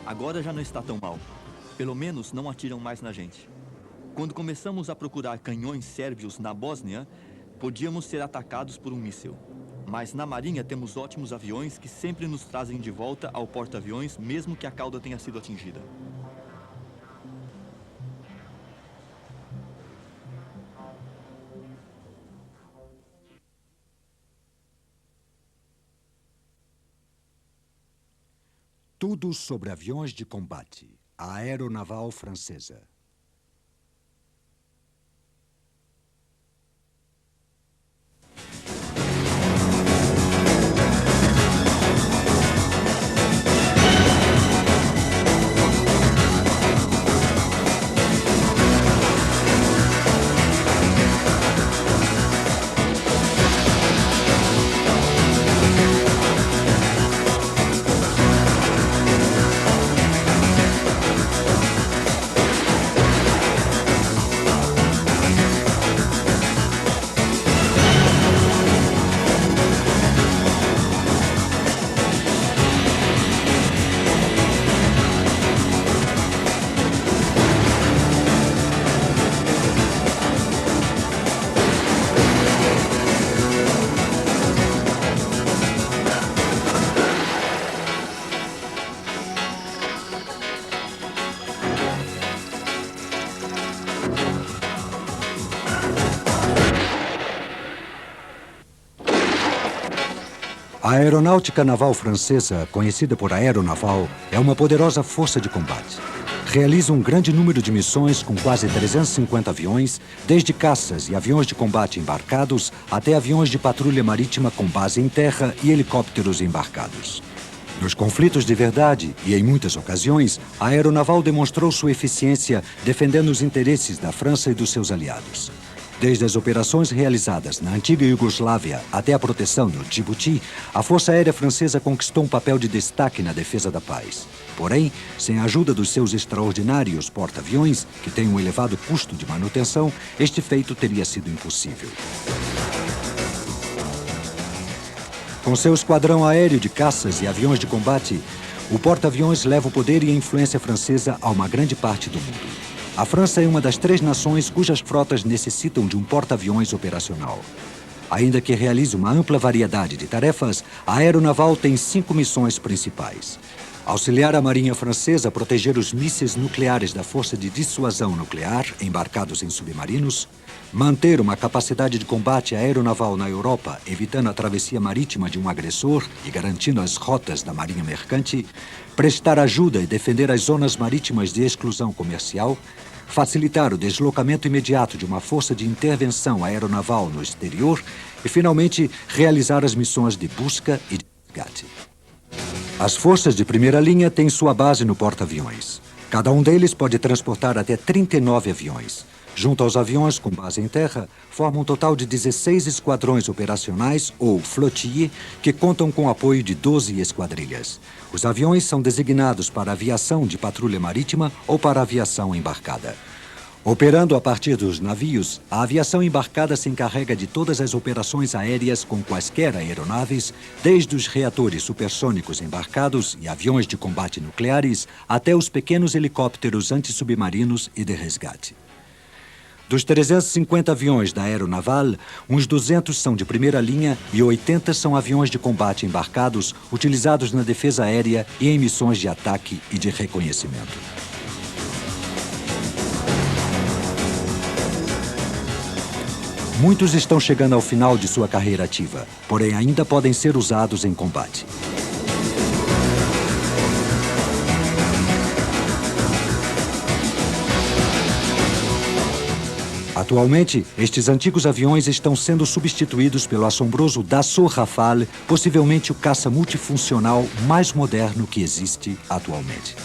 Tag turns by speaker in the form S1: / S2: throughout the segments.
S1: Agora já não está tão mal. Pelo menos não atiram mais na gente. Quando começamos a procurar canhões sérvios na Bósnia, podíamos ser atacados por um míssil. Mas na Marinha temos ótimos aviões que sempre nos trazem de volta ao porta-aviões, mesmo que a cauda tenha sido atingida.
S2: Tudo sobre aviões de combate. A aeronaval francesa. A aeronáutica naval francesa, conhecida por aeronaval, é uma poderosa força de combate. Realiza um grande número de missões com quase 350 aviões, desde caças e aviões de combate embarcados até aviões de patrulha marítima com base em terra e helicópteros embarcados. Nos conflitos de verdade e em muitas ocasiões, a aeronaval demonstrou sua eficiência defendendo os interesses da França e dos seus aliados. Desde as operações realizadas na antiga Iugoslávia até a proteção no Djibouti, a Força Aérea Francesa conquistou um papel de destaque na defesa da paz. Porém, sem a ajuda dos seus extraordinários porta-aviões, que têm um elevado custo de manutenção, este feito teria sido impossível. Com seu esquadrão aéreo de caças e aviões de combate, o porta-aviões leva o poder e a influência francesa a uma grande parte do mundo. A França é uma das 3 nações cujas frotas necessitam de um porta-aviões operacional. Ainda que realize uma ampla variedade de tarefas, a aeronaval tem 5 missões principais. Auxiliar a Marinha Francesa a proteger os mísseis nucleares da Força de Dissuasão Nuclear, embarcados em submarinos, manter uma capacidade de combate aeronaval na Europa, evitando a travessia marítima de um agressor e garantindo as rotas da Marinha Mercante, prestar ajuda e defender as zonas marítimas de exclusão comercial, facilitar o deslocamento imediato de uma força de intervenção aeronaval no exterior e, finalmente, realizar as missões de busca e de resgate. As forças de primeira linha têm sua base no porta-aviões. Cada um deles pode transportar até 39 aviões. Junto aos aviões com base em terra, formam um total de 16 esquadrões operacionais, ou flotilles, que contam com o apoio de 12 esquadrilhas. Os aviões são designados para aviação de patrulha marítima ou para aviação embarcada. Operando a partir dos navios, a aviação embarcada se encarrega de todas as operações aéreas com quaisquer aeronaves, desde os reatores supersônicos embarcados e aviões de combate nucleares, até os pequenos helicópteros antissubmarinos e de resgate. Dos 350 aviões da aeronaval, uns 200 são de primeira linha e 80 são aviões de combate embarcados, utilizados na defesa aérea e em missões de ataque e de reconhecimento. Muitos estão chegando ao final de sua carreira ativa, porém ainda podem ser usados em combate. Atualmente, estes antigos aviões estão sendo substituídos pelo assombroso Dassault Rafale, possivelmente o caça multifuncional mais moderno que existe atualmente.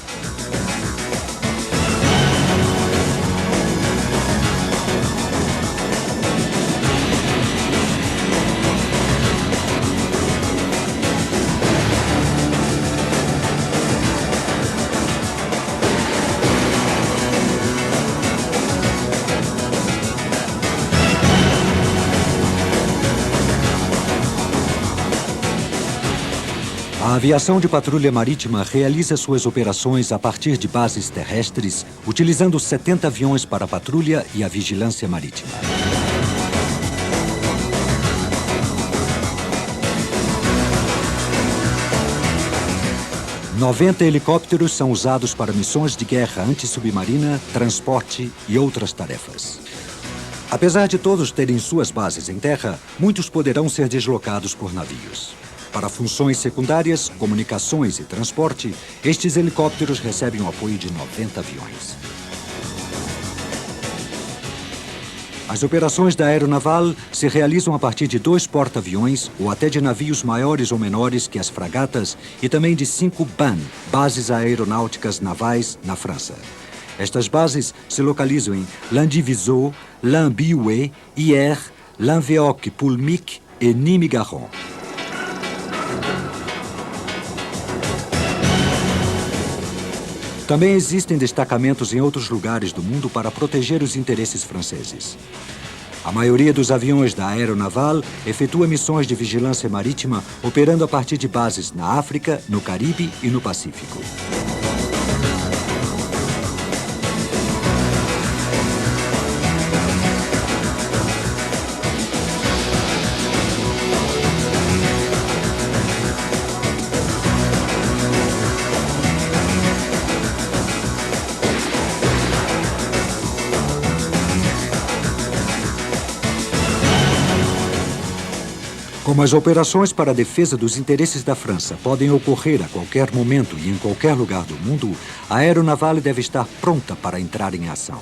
S2: A aviação de patrulha marítima realiza suas operações a partir de bases terrestres, utilizando 70 aviões para a patrulha e a vigilância marítima. "90 helicópteros são usados para missões de guerra antissubmarina, transporte e outras tarefas. Apesar de todos terem suas bases em terra, muitos poderão ser deslocados por navios. Para funções secundárias, comunicações e transporte, estes helicópteros recebem o apoio de 90 aviões. As operações da aeronaval se realizam a partir de 2 porta-aviões ou até de navios maiores ou menores que as fragatas e também de 5 BAN, bases aeronáuticas navais, na França. Estas bases se localizam em Landivisiau, Lambioué, Hyères, Lanvéoc-Poulmic e Nîmes-Garons. Também existem destacamentos em outros lugares do mundo para proteger os interesses franceses. A maioria dos aviões da aeronaval efetua missões de vigilância marítima operando a partir de bases na África, no Caribe e no Pacífico. Como as operações para a defesa dos interesses da França podem ocorrer a qualquer momento e em qualquer lugar do mundo, a aeronaval deve estar pronta para entrar em ação.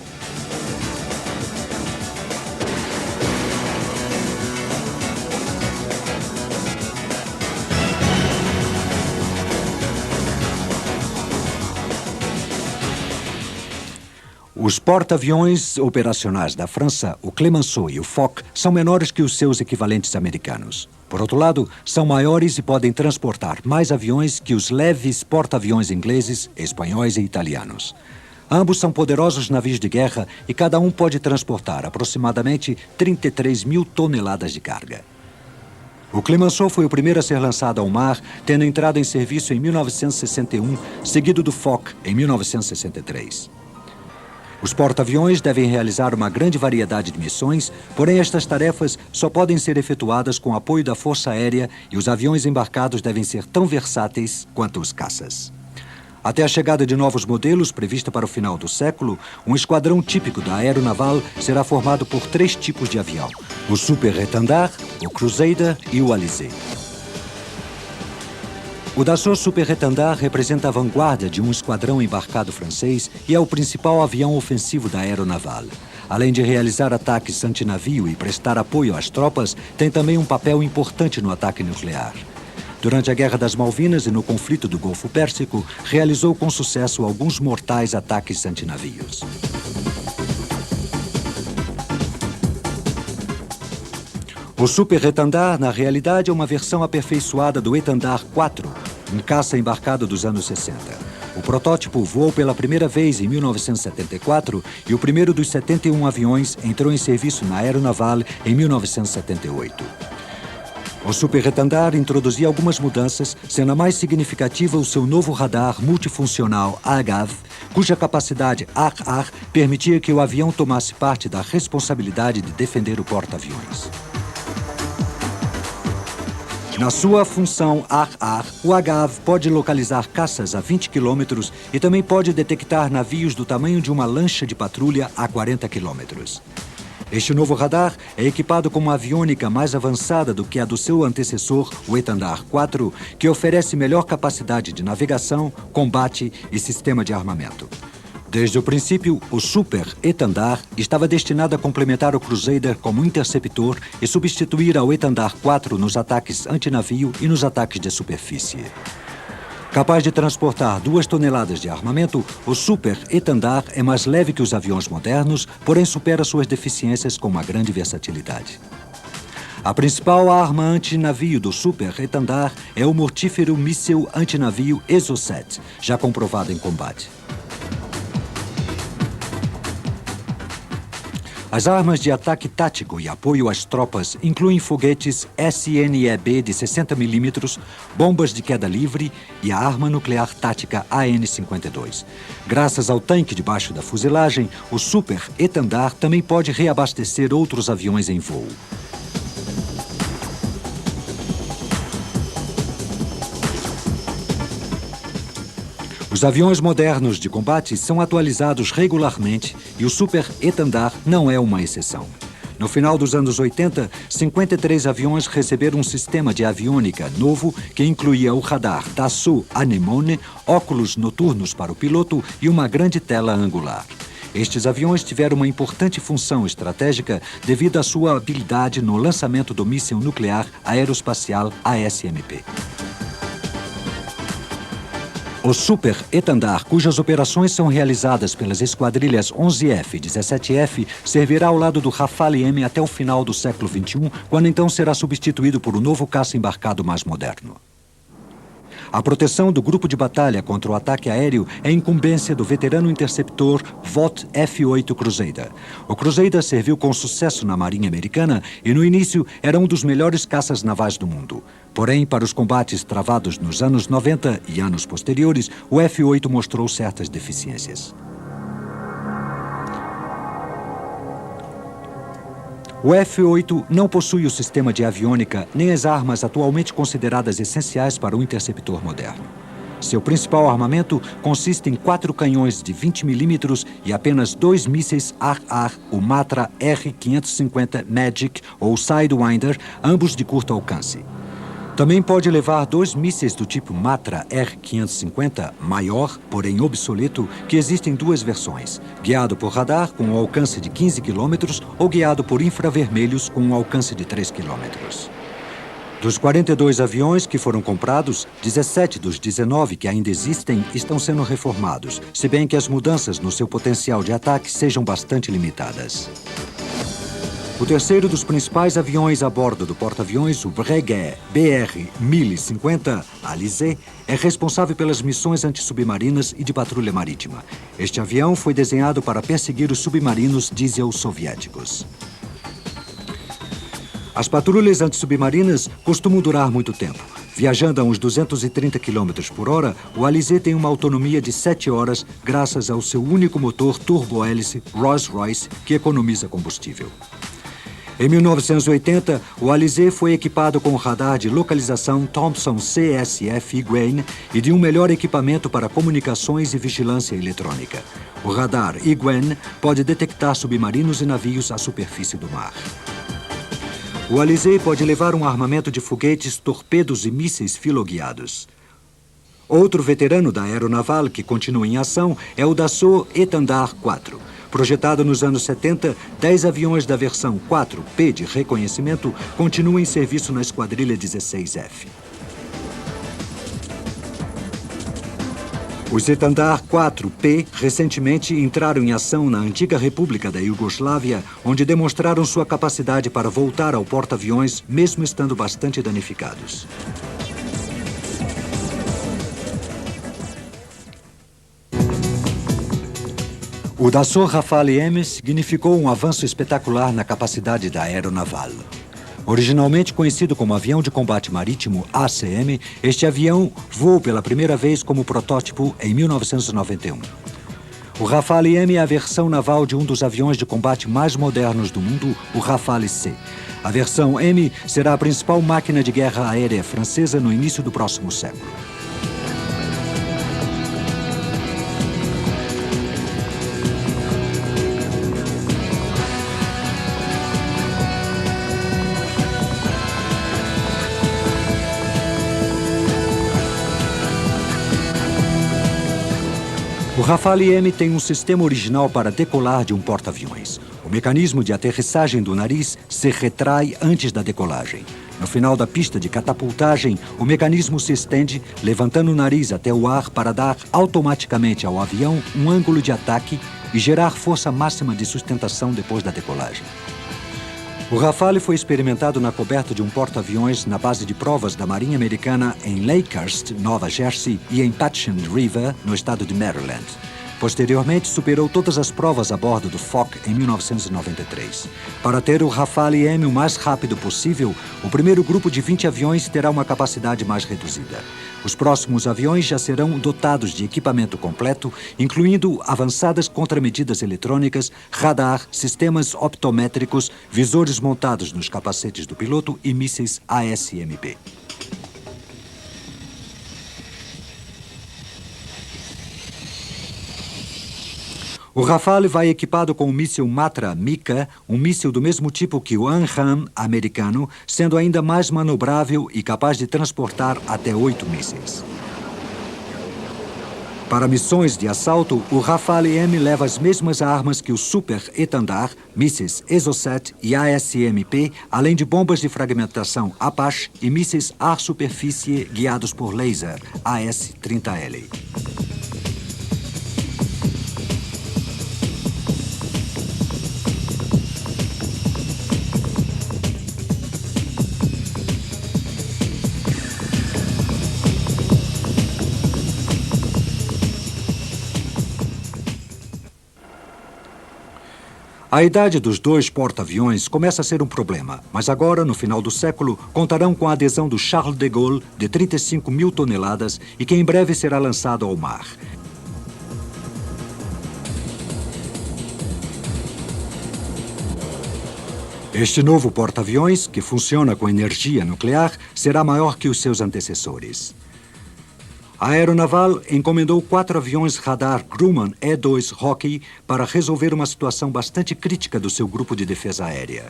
S2: Os porta-aviões operacionais da França, o Clemenceau e o Foch, são menores que os seus equivalentes americanos. Por outro lado, são maiores e podem transportar mais aviões que os leves porta-aviões ingleses, espanhóis e italianos. Ambos são poderosos navios de guerra e cada um pode transportar aproximadamente 33 mil toneladas de carga. O Clemenceau foi o primeiro a ser lançado ao mar, tendo entrado em serviço em 1961, seguido do Foch em 1963. Os porta-aviões devem realizar uma grande variedade de missões, porém estas tarefas só podem ser efetuadas com apoio da Força Aérea e os aviões embarcados devem ser tão versáteis quanto os caças. Até a chegada de novos modelos, prevista para o final do século, um esquadrão típico da aeronaval será formado por 3 tipos de avião: o Super-Étendard, o Crusader e o Alizé. O Dassault Super-Étendard representa a vanguarda de um esquadrão embarcado francês e é o principal avião ofensivo da aeronaval. Além de realizar ataques antinavio e prestar apoio às tropas, tem também um papel importante no ataque nuclear. Durante a Guerra das Malvinas e no conflito do Golfo Pérsico, realizou com sucesso alguns mortais ataques antinavios. O Super-Étendard, na realidade, é uma versão aperfeiçoada do Étendard 4, um caça embarcado dos anos 60. O protótipo voou pela primeira vez em 1974 e o primeiro dos 71 aviões entrou em serviço na aeronaval em 1978. O Super-Étendard introduzia algumas mudanças, sendo a mais significativa o seu novo radar multifuncional AGAV, cuja capacidade ar-ar permitia que o avião tomasse parte da responsabilidade de defender o porta-aviões. Na sua função ar-ar, o AGAV pode localizar caças a 20 quilômetros e também pode detectar navios do tamanho de uma lancha de patrulha a 40 quilômetros. Este novo radar é equipado com uma aviônica mais avançada do que a do seu antecessor, o Étendard 4, que oferece melhor capacidade de navegação, combate e sistema de armamento. Desde o princípio, o Super-Étendard estava destinado a complementar o Crusader como interceptor e substituir ao Étendard 4 nos ataques antinavio e nos ataques de superfície. Capaz de transportar 2 toneladas de armamento, o Super-Étendard é mais leve que os aviões modernos, porém supera suas deficiências com uma grande versatilidade. A principal arma antinavio do Super-Étendard é o mortífero míssil antinavio Exocet, já comprovado em combate. As armas de ataque tático e apoio às tropas incluem foguetes SNEB de 60 mm, bombas de queda livre e a arma nuclear tática AN-52. Graças ao tanque debaixo da fuselagem, o Super Étendard também pode reabastecer outros aviões em voo. Os aviões modernos de combate são atualizados regularmente e o Super Étendard não é uma exceção. No final dos anos 80, 53 aviões receberam um sistema de aviônica novo que incluía o radar Dassault Anemone, óculos noturnos para o piloto e uma grande tela angular. Estes aviões tiveram uma importante função estratégica devido à sua habilidade no lançamento do míssil nuclear aeroespacial ASMP. O Super Étendard, cujas operações são realizadas pelas esquadrilhas 11F e 17F, servirá ao lado do Rafale M até o final do século XXI, quando então será substituído por um novo caça embarcado mais moderno. A proteção do grupo de batalha contra o ataque aéreo é incumbência do veterano interceptor Vought F-8 Crusader. O Crusader serviu com sucesso na Marinha Americana e, no início, era um dos melhores caças navais do mundo. Porém, para os combates travados nos anos 90 e anos posteriores, o F-8 mostrou certas deficiências. O F-8 não possui o sistema de aviônica nem as armas atualmente consideradas essenciais para um interceptor moderno. Seu principal armamento consiste em 4 canhões de 20 mm e apenas 2 mísseis ar-ar, o Matra R-550 Magic ou Sidewinder, ambos de curto alcance. Também pode levar 2 mísseis do tipo Matra R-550, maior, porém obsoleto, que existem 2 versões, guiado por radar com um alcance de 15 km ou guiado por infravermelhos com um alcance de 3 km. Dos 42 aviões que foram comprados, 17 dos 19 que ainda existem estão sendo reformados, se bem que as mudanças no seu potencial de ataque sejam bastante limitadas. O terceiro dos principais aviões a bordo do porta-aviões, o Breguet BR-1050 Alizé, é responsável pelas missões antissubmarinas e de patrulha marítima. Este avião foi desenhado para perseguir os submarinos diesel soviéticos. As patrulhas antissubmarinas costumam durar muito tempo. Viajando a uns 230 km por hora, o Alizé tem uma autonomia de 7 horas graças ao seu único motor turbo-hélice Rolls-Royce que economiza combustível. Em 1980, o Alizé foi equipado com o radar de localização Thompson CSF Iguane e de um melhor equipamento para comunicações e vigilância eletrônica. O radar Iguane pode detectar submarinos e navios à superfície do mar. O Alizé pode levar um armamento de foguetes, torpedos e mísseis filoguiados. Outro veterano da aeronaval que continua em ação é o Dassault Étendard 4. Projetado nos anos 70, 10 aviões da versão 4P de reconhecimento continuam em serviço na Esquadrilha 16F. Os Étendard 4P recentemente entraram em ação na antiga República da Iugoslávia, onde demonstraram sua capacidade para voltar ao porta-aviões, mesmo estando bastante danificados. O Dassault Rafale M significou um avanço espetacular na capacidade da aeronaval. Originalmente conhecido como Avião de Combate Marítimo ACM, este avião voou pela primeira vez como protótipo em 1991. O Rafale M é a versão naval de um dos aviões de combate mais modernos do mundo, o Rafale C. A versão M será a principal máquina de guerra aérea francesa no início do próximo século. O Rafale M tem um sistema original para decolar de um porta-aviões. O mecanismo de aterrissagem do nariz se retrai antes da decolagem. No final da pista de catapultagem, o mecanismo se estende, levantando o nariz até o ar para dar automaticamente ao avião um ângulo de ataque e gerar força máxima de sustentação depois da decolagem. O Rafale foi experimentado na coberta de um porta-aviões na base de provas da Marinha Americana em Lakehurst, Nova Jersey, e em Patuxent River, no estado de Maryland. Posteriormente, superou todas as provas a bordo do Foch em 1993. Para ter o Rafale M o mais rápido possível, o primeiro grupo de 20 aviões terá uma capacidade mais reduzida. Os próximos aviões já serão dotados de equipamento completo, incluindo avançadas contramedidas eletrônicas, radar, sistemas optométricos, visores montados nos capacetes do piloto e mísseis ASMP. O Rafale vai equipado com o míssil Matra Mika, um míssil do mesmo tipo que o ANRAAM americano, sendo ainda mais manobrável e capaz de transportar até 8 mísseis. Para missões de assalto, o Rafale M leva as mesmas armas que o Super Étendard, mísseis Exocet e ASMP, além de bombas de fragmentação Apache e mísseis ar-superfície guiados por laser, AS-30L. A idade dos dois porta-aviões começa a ser um problema, mas agora, no final do século, contarão com a adesão do Charles de Gaulle, de 35 mil toneladas, e que em breve será lançado ao mar. Este novo porta-aviões, que funciona com energia nuclear, será maior que os seus antecessores. A aeronaval encomendou 4 aviões radar Grumman E-2 Rocky para resolver uma situação bastante crítica do seu grupo de defesa aérea.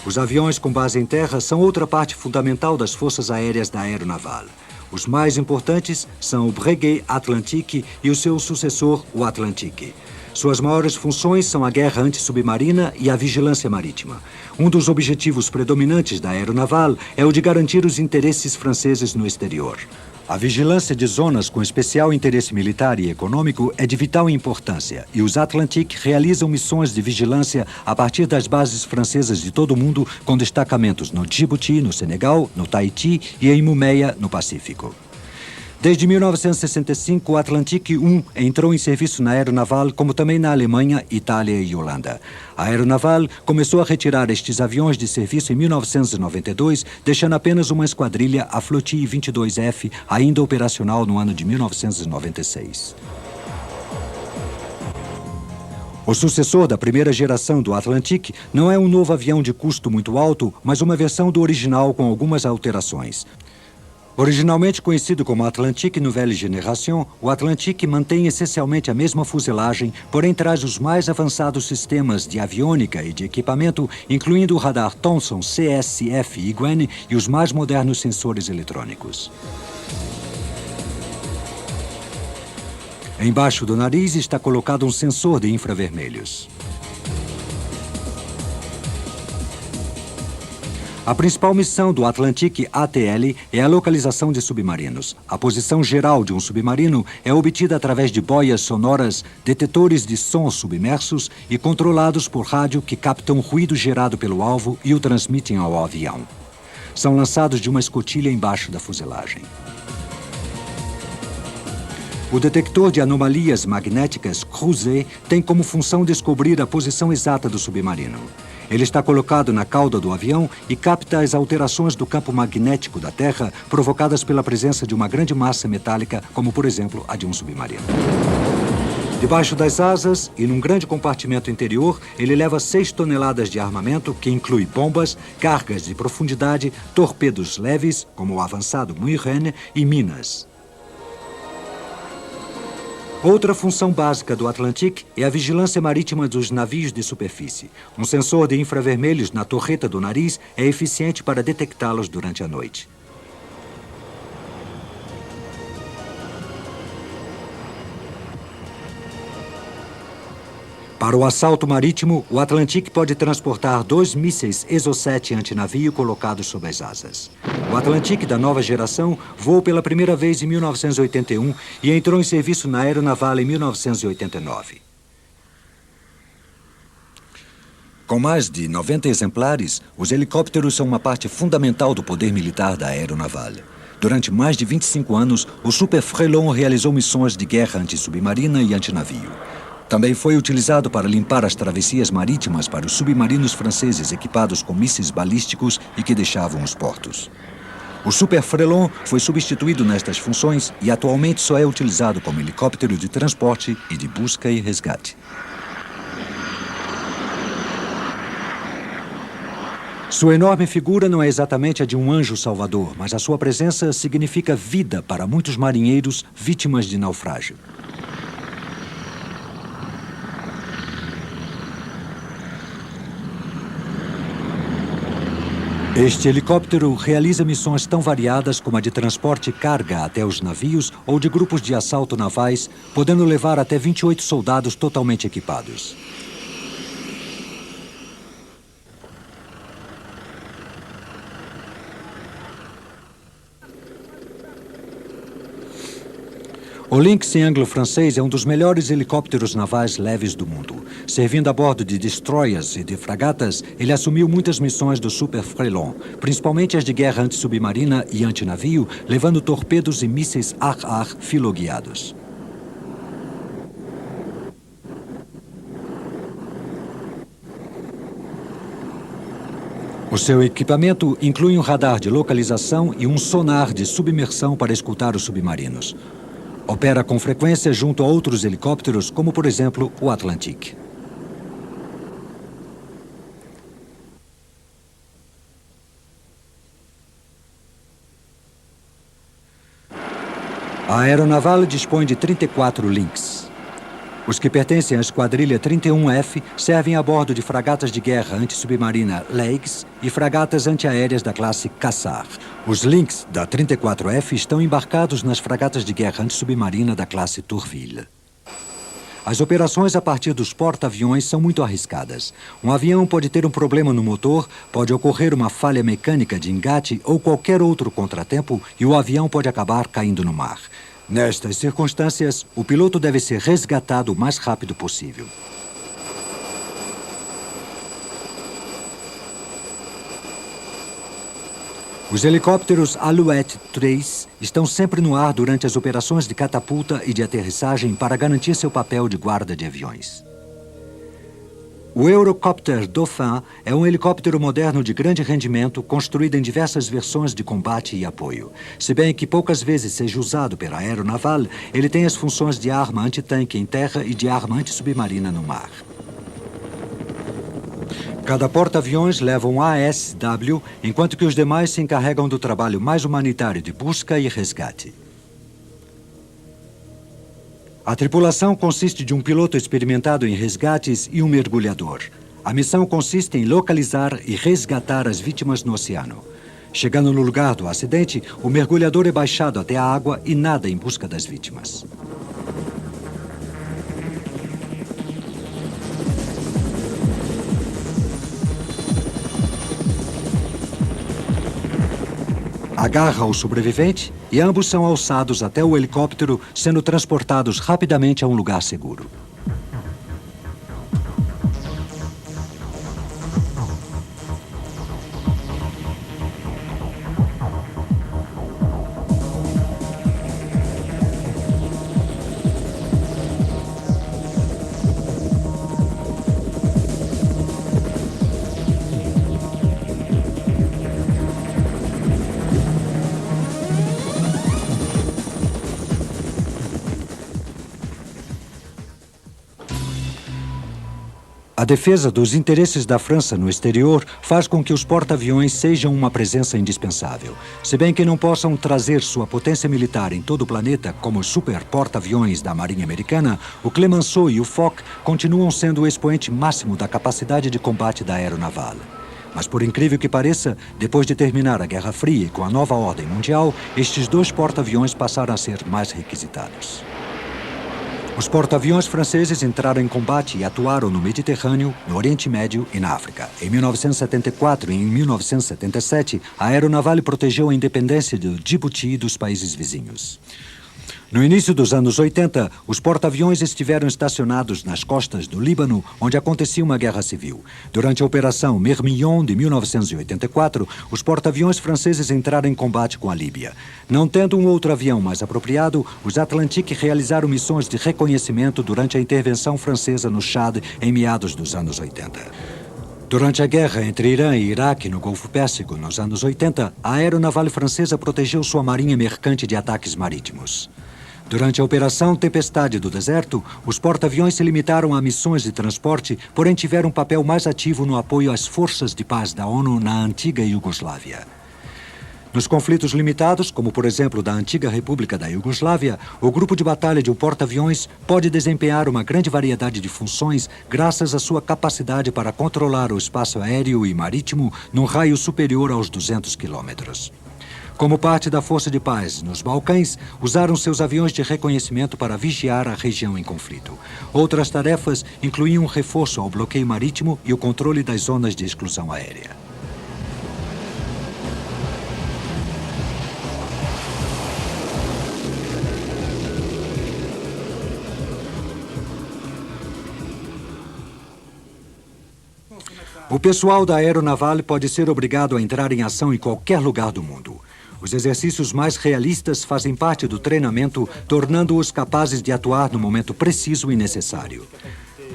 S2: Os aviões com base em terra são outra parte fundamental das forças aéreas da aeronaval. Os mais importantes são o Breguet Atlantique e o seu sucessor, o Atlantique. Suas maiores funções são a guerra antissubmarina e a vigilância marítima. Um dos objetivos predominantes da aeronaval é o de garantir os interesses franceses no exterior. A vigilância de zonas com especial interesse militar e econômico é de vital importância, e os Atlantique realizam missões de vigilância a partir das bases francesas de todo o mundo, com destacamentos no Djibouti, no Senegal, no Tahiti e em Mumeia, no Pacífico. Desde 1965, o Atlantique I entrou em serviço na aeronaval, como também na Alemanha, Itália e Holanda. A aeronaval começou a retirar estes aviões de serviço em 1992, deixando apenas uma esquadrilha, a Flottille 22F, ainda operacional no ano de 1996. O sucessor da primeira geração do Atlantique não é um novo avião de custo muito alto, mas uma versão do original com algumas alterações. Originalmente conhecido como Atlantique Nouvelle Génération, o Atlantique mantém essencialmente a mesma fuselagem, porém traz os mais avançados sistemas de aviônica e de equipamento, incluindo o radar Thomson CSF Iguane e os mais modernos sensores eletrônicos. Embaixo do nariz está colocado um sensor de infravermelhos. A principal missão do Atlantique ATL é a localização de submarinos. A posição geral de um submarino é obtida através de boias sonoras, detetores de som submersos e controlados por rádio que captam ruído gerado pelo alvo e o transmitem ao avião. São lançados de uma escotilha embaixo da fuselagem. O detector de anomalias magnéticas Creuset tem como função descobrir a posição exata do submarino. Ele está colocado na cauda do avião e capta as alterações do campo magnético da Terra provocadas pela presença de uma grande massa metálica, como, por exemplo, a de um submarino. Debaixo das asas e num grande compartimento interior, ele leva 6 toneladas de armamento, que inclui bombas, cargas de profundidade, torpedos leves, como o avançado Muirene, e minas. Outra função básica do Atlantique é a vigilância marítima dos navios de superfície. Um sensor de infravermelhos na torreta do nariz é eficiente para detectá-los durante a noite. Para o assalto marítimo, o Atlantique pode transportar 2 mísseis Exocet antinavio colocados sob as asas. O Atlantique da nova geração voou pela primeira vez em 1981 e entrou em serviço na aeronaval em 1989. Com mais de 90 exemplares, os helicópteros são uma parte fundamental do poder militar da aeronaval. Durante mais de 25 anos, o Super Frelon realizou missões de guerra antissubmarina e antinavio. Também foi utilizado para limpar as travessias marítimas para os submarinos franceses equipados com mísseis balísticos e que deixavam os portos. O Super Frelon foi substituído nestas funções e atualmente só é utilizado como helicóptero de transporte e de busca e resgate. Sua enorme figura não é exatamente a de um anjo salvador, mas a sua presença significa vida para muitos marinheiros vítimas de naufrágio. Este helicóptero realiza missões tão variadas como a de transporte e carga até os navios ou de grupos de assalto navais, podendo levar até 28 soldados totalmente equipados. O Lynx em anglo-francês é um dos melhores helicópteros navais leves do mundo. Servindo a bordo de destroyers e de fragatas, ele assumiu muitas missões do Super Frelon, principalmente as de guerra antissubmarina e antinavio, levando torpedos e mísseis ar-ar filoguiados. O seu equipamento inclui um radar de localização e um sonar de submersão para escutar os submarinos. Opera com frequência junto a outros helicópteros, como, por exemplo, o Atlantique. A aeronaval dispõe de 34 Lynx. Os que pertencem à esquadrilha 31F servem a bordo de fragatas de guerra antissubmarina Leix e fragatas antiaéreas da classe Cassar. Os Lynx da 34F estão embarcados nas fragatas de guerra antissubmarina da classe Tourville. As operações a partir dos porta-aviões são muito arriscadas. Um avião pode ter um problema no motor, pode ocorrer uma falha mecânica de engate ou qualquer outro contratempo e o avião pode acabar caindo no mar. Nestas circunstâncias, o piloto deve ser resgatado o mais rápido possível. Os helicópteros Alouette 3 estão sempre no ar durante as operações de catapulta e de aterrissagem para garantir seu papel de guarda de aviões. O Eurocopter Dauphin é um helicóptero moderno de grande rendimento, construído em diversas versões de combate e apoio. Se bem que poucas vezes seja usado pela aeronaval, ele tem as funções de arma antitanque em terra e de arma antissubmarina no mar. Cada porta-aviões leva um ASW, enquanto que os demais se encarregam do trabalho mais humanitário de busca e resgate. A tripulação consiste de um piloto experimentado em resgates e um mergulhador. A missão consiste em localizar e resgatar as vítimas no oceano. Chegando no lugar do acidente, o mergulhador é baixado até a água e nada em busca das vítimas. Agarra o sobrevivente e ambos são alçados até o helicóptero, sendo transportados rapidamente a um lugar seguro. A defesa dos interesses da França no exterior faz com que os porta-aviões sejam uma presença indispensável. Se bem que não possam trazer sua potência militar em todo o planeta, como os super porta-aviões da Marinha Americana, o Clemenceau e o Foch continuam sendo o expoente máximo da capacidade de combate da aeronaval. Mas, por incrível que pareça, depois de terminar a Guerra Fria e com a nova ordem mundial, estes dois porta-aviões passaram a ser mais requisitados. Os porta-aviões franceses entraram em combate e atuaram no Mediterrâneo, no Oriente Médio e na África. Em 1974 e em 1977, a aeronaval protegeu a independência de Djibouti e dos países vizinhos. No início dos anos 80, os porta-aviões estiveram estacionados nas costas do Líbano, onde acontecia uma guerra civil. Durante a Operação Mirmillon de 1984, os porta-aviões franceses entraram em combate com a Líbia. Não tendo um outro avião mais apropriado, os Atlantique realizaram missões de reconhecimento durante a intervenção francesa no Chad em meados dos anos 80. Durante a guerra entre Irã e Iraque no Golfo Pérsico, nos anos 80, a aeronaval francesa protegeu sua marinha mercante de ataques marítimos. Durante a Operação Tempestade do Deserto, os porta-aviões se limitaram a missões de transporte, porém tiveram um papel mais ativo no apoio às forças de paz da ONU na antiga Iugoslávia. Nos conflitos limitados, como por exemplo da antiga República da Iugoslávia, o grupo de batalha de um porta-aviões pode desempenhar uma grande variedade de funções graças à sua capacidade para controlar o espaço aéreo e marítimo num raio superior aos 200 quilômetros. Como parte da Força de Paz nos Balcãs, usaram seus aviões de reconhecimento para vigiar a região em conflito. Outras tarefas incluíam um reforço ao bloqueio marítimo e o controle das zonas de exclusão aérea. O pessoal da aeronaval pode ser obrigado a entrar em ação em qualquer lugar do mundo. Os exercícios mais realistas fazem parte do treinamento, tornando-os capazes de atuar no momento preciso e necessário.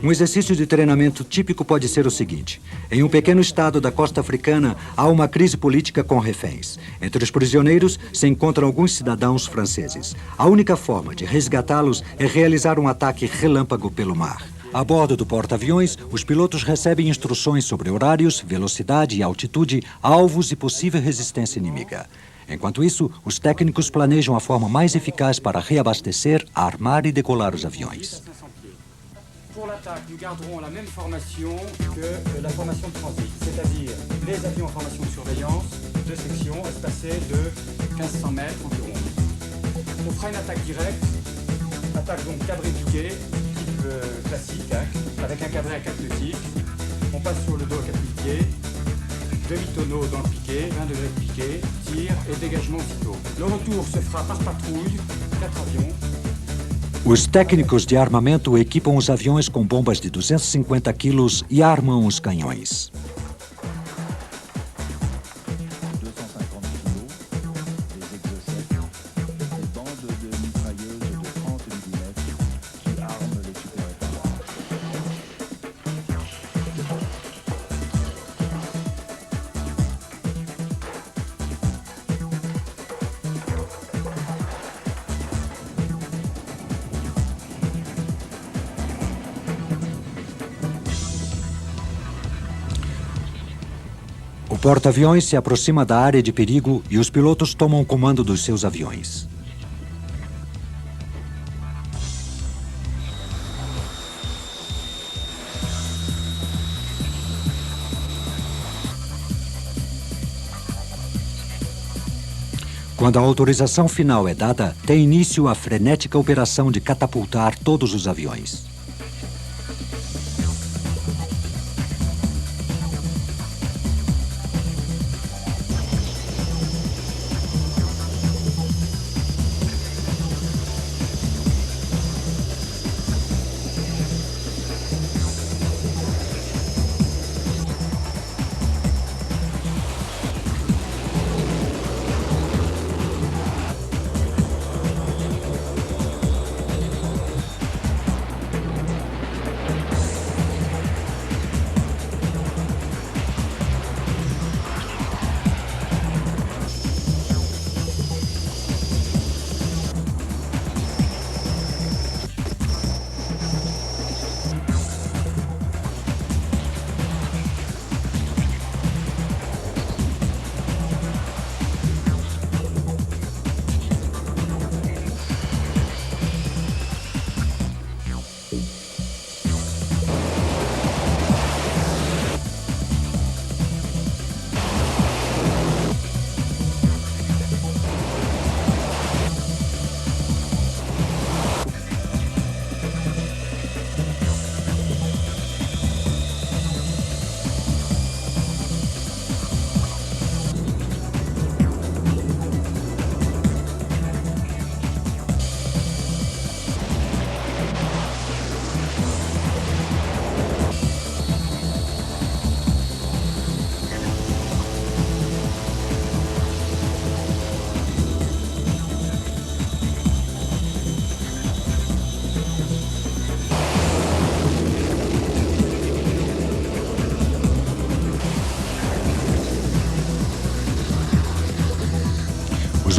S2: Um exercício de treinamento típico pode ser o seguinte: em um pequeno estado da costa africana, há uma crise política com reféns. Entre os prisioneiros se encontram alguns cidadãos franceses. A única forma de resgatá-los é realizar um ataque relâmpago pelo mar. A bordo do porta-aviões, os pilotos recebem instruções sobre horários, velocidade e altitude, alvos e possível resistência inimiga. Enquanto isso, os técnicos planejam a forma mais eficaz para reabastecer, armar e decolar os aviões.
S3: Pour l'attaque, nous garderons la même formation que la formation de transit, c'est-à-dire les avions en formation de surveillance, deux sections espacées de 1500 mètres environ. On fera une attaque directe, attaque donc cabré piqué, type classique, avec un cabré à 4 pieds. On passe sur le dos à 4 pieds. Demi-tonneau dans le piquet, 20 degrés de piquet, tir et dégagement aussitôt. Le retour se fera par patrouille, 4 avions.
S2: Os técnicos de armamento equipam os aviões com bombas de 250 quilos e armam os canhões. O porta-aviões se aproxima da área de perigo e os pilotos tomam o comando dos seus aviões. Quando a autorização final é dada, tem início a frenética operação de catapultar todos os aviões.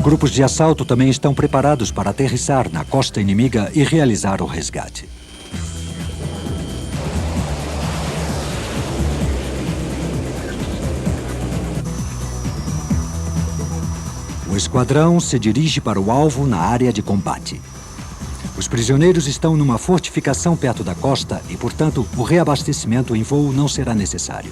S2: grupos de assalto também estão preparados para aterrissar na costa inimiga e realizar o resgate. O esquadrão se dirige para o alvo na área de combate. Os prisioneiros estão numa fortificação perto da costa e, portanto, o reabastecimento em voo não será necessário.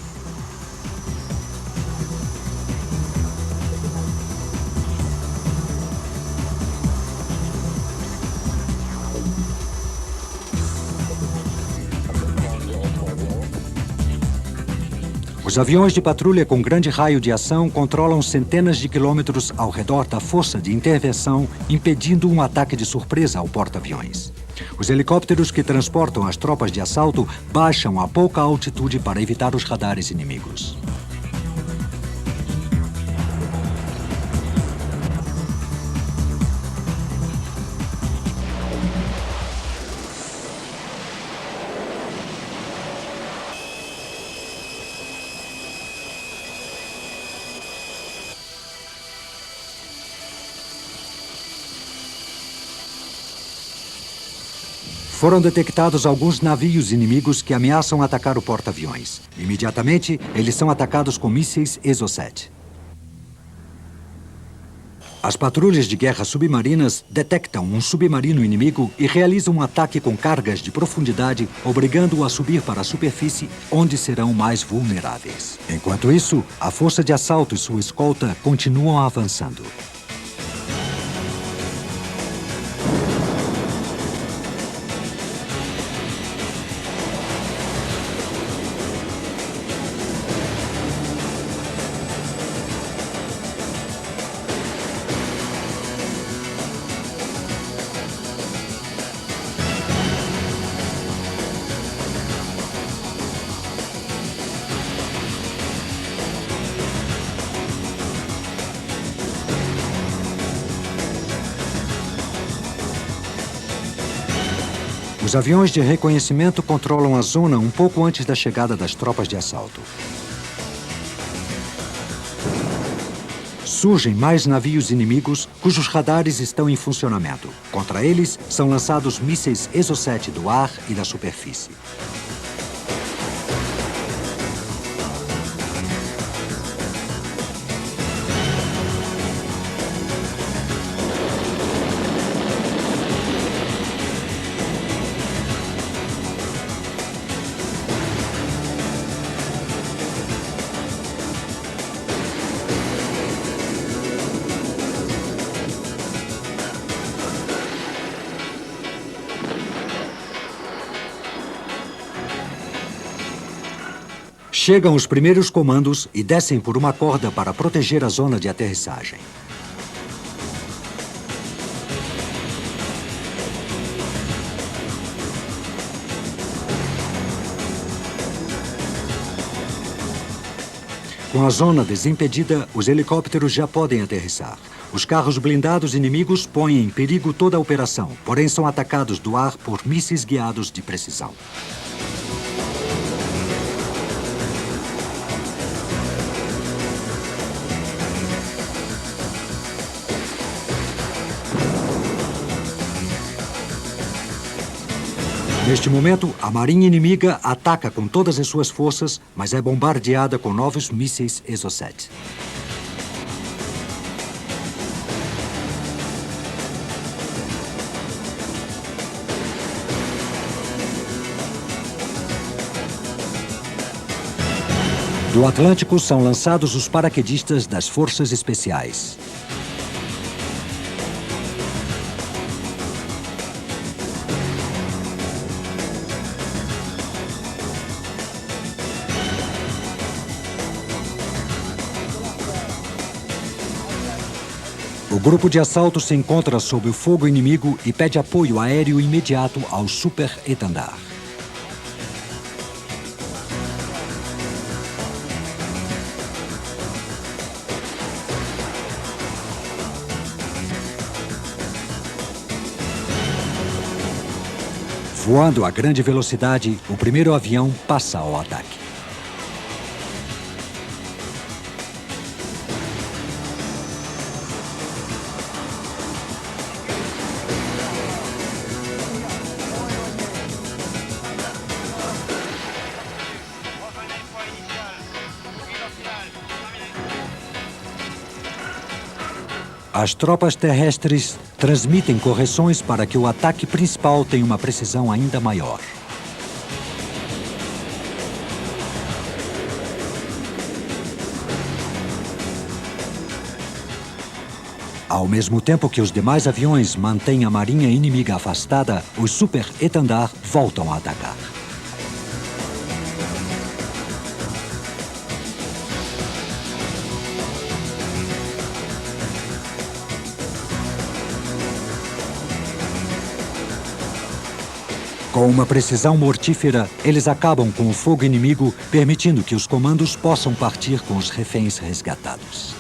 S2: Os aviões de patrulha com grande raio de ação controlam centenas de quilômetros ao redor da força de intervenção, impedindo um ataque de surpresa ao porta-aviões. Os helicópteros que transportam as tropas de assalto baixam a pouca altitude para evitar os radares inimigos. Foram detectados alguns navios inimigos que ameaçam atacar o porta-aviões. Imediatamente, eles são atacados com mísseis Exocet. As patrulhas de guerra submarinas detectam um submarino inimigo e realizam um ataque com cargas de profundidade, obrigando-o a subir para a superfície, onde serão mais vulneráveis. Enquanto isso, a força de assalto e sua escolta continuam avançando. Os aviões de reconhecimento controlam a zona um pouco antes da chegada das tropas de assalto. Surgem mais navios inimigos cujos radares estão em funcionamento. Contra eles, são lançados mísseis Exocet do ar e da superfície. Chegam os primeiros comandos e descem por uma corda para proteger a zona de aterrissagem. Com a zona desimpedida, os helicópteros já podem aterrissar. Os carros blindados inimigos põem em perigo toda a operação, porém são atacados do ar por mísseis guiados de precisão. Neste momento, a marinha inimiga ataca com todas as suas forças, mas é bombardeada com novos mísseis Exocet. Do Atlântico são lançados os paraquedistas das Forças Especiais. O grupo de assalto se encontra sob o fogo inimigo e pede apoio aéreo imediato ao Super-Étendard. Voando a grande velocidade, o primeiro avião passa ao ataque. As tropas terrestres transmitem correções para que o ataque principal tenha uma precisão ainda maior. Ao mesmo tempo que os demais aviões mantêm a marinha inimiga afastada, os super-Étendard voltam a atacar. Com uma precisão mortífera, eles acabam com o fogo inimigo, permitindo que os comandos possam partir com os reféns resgatados.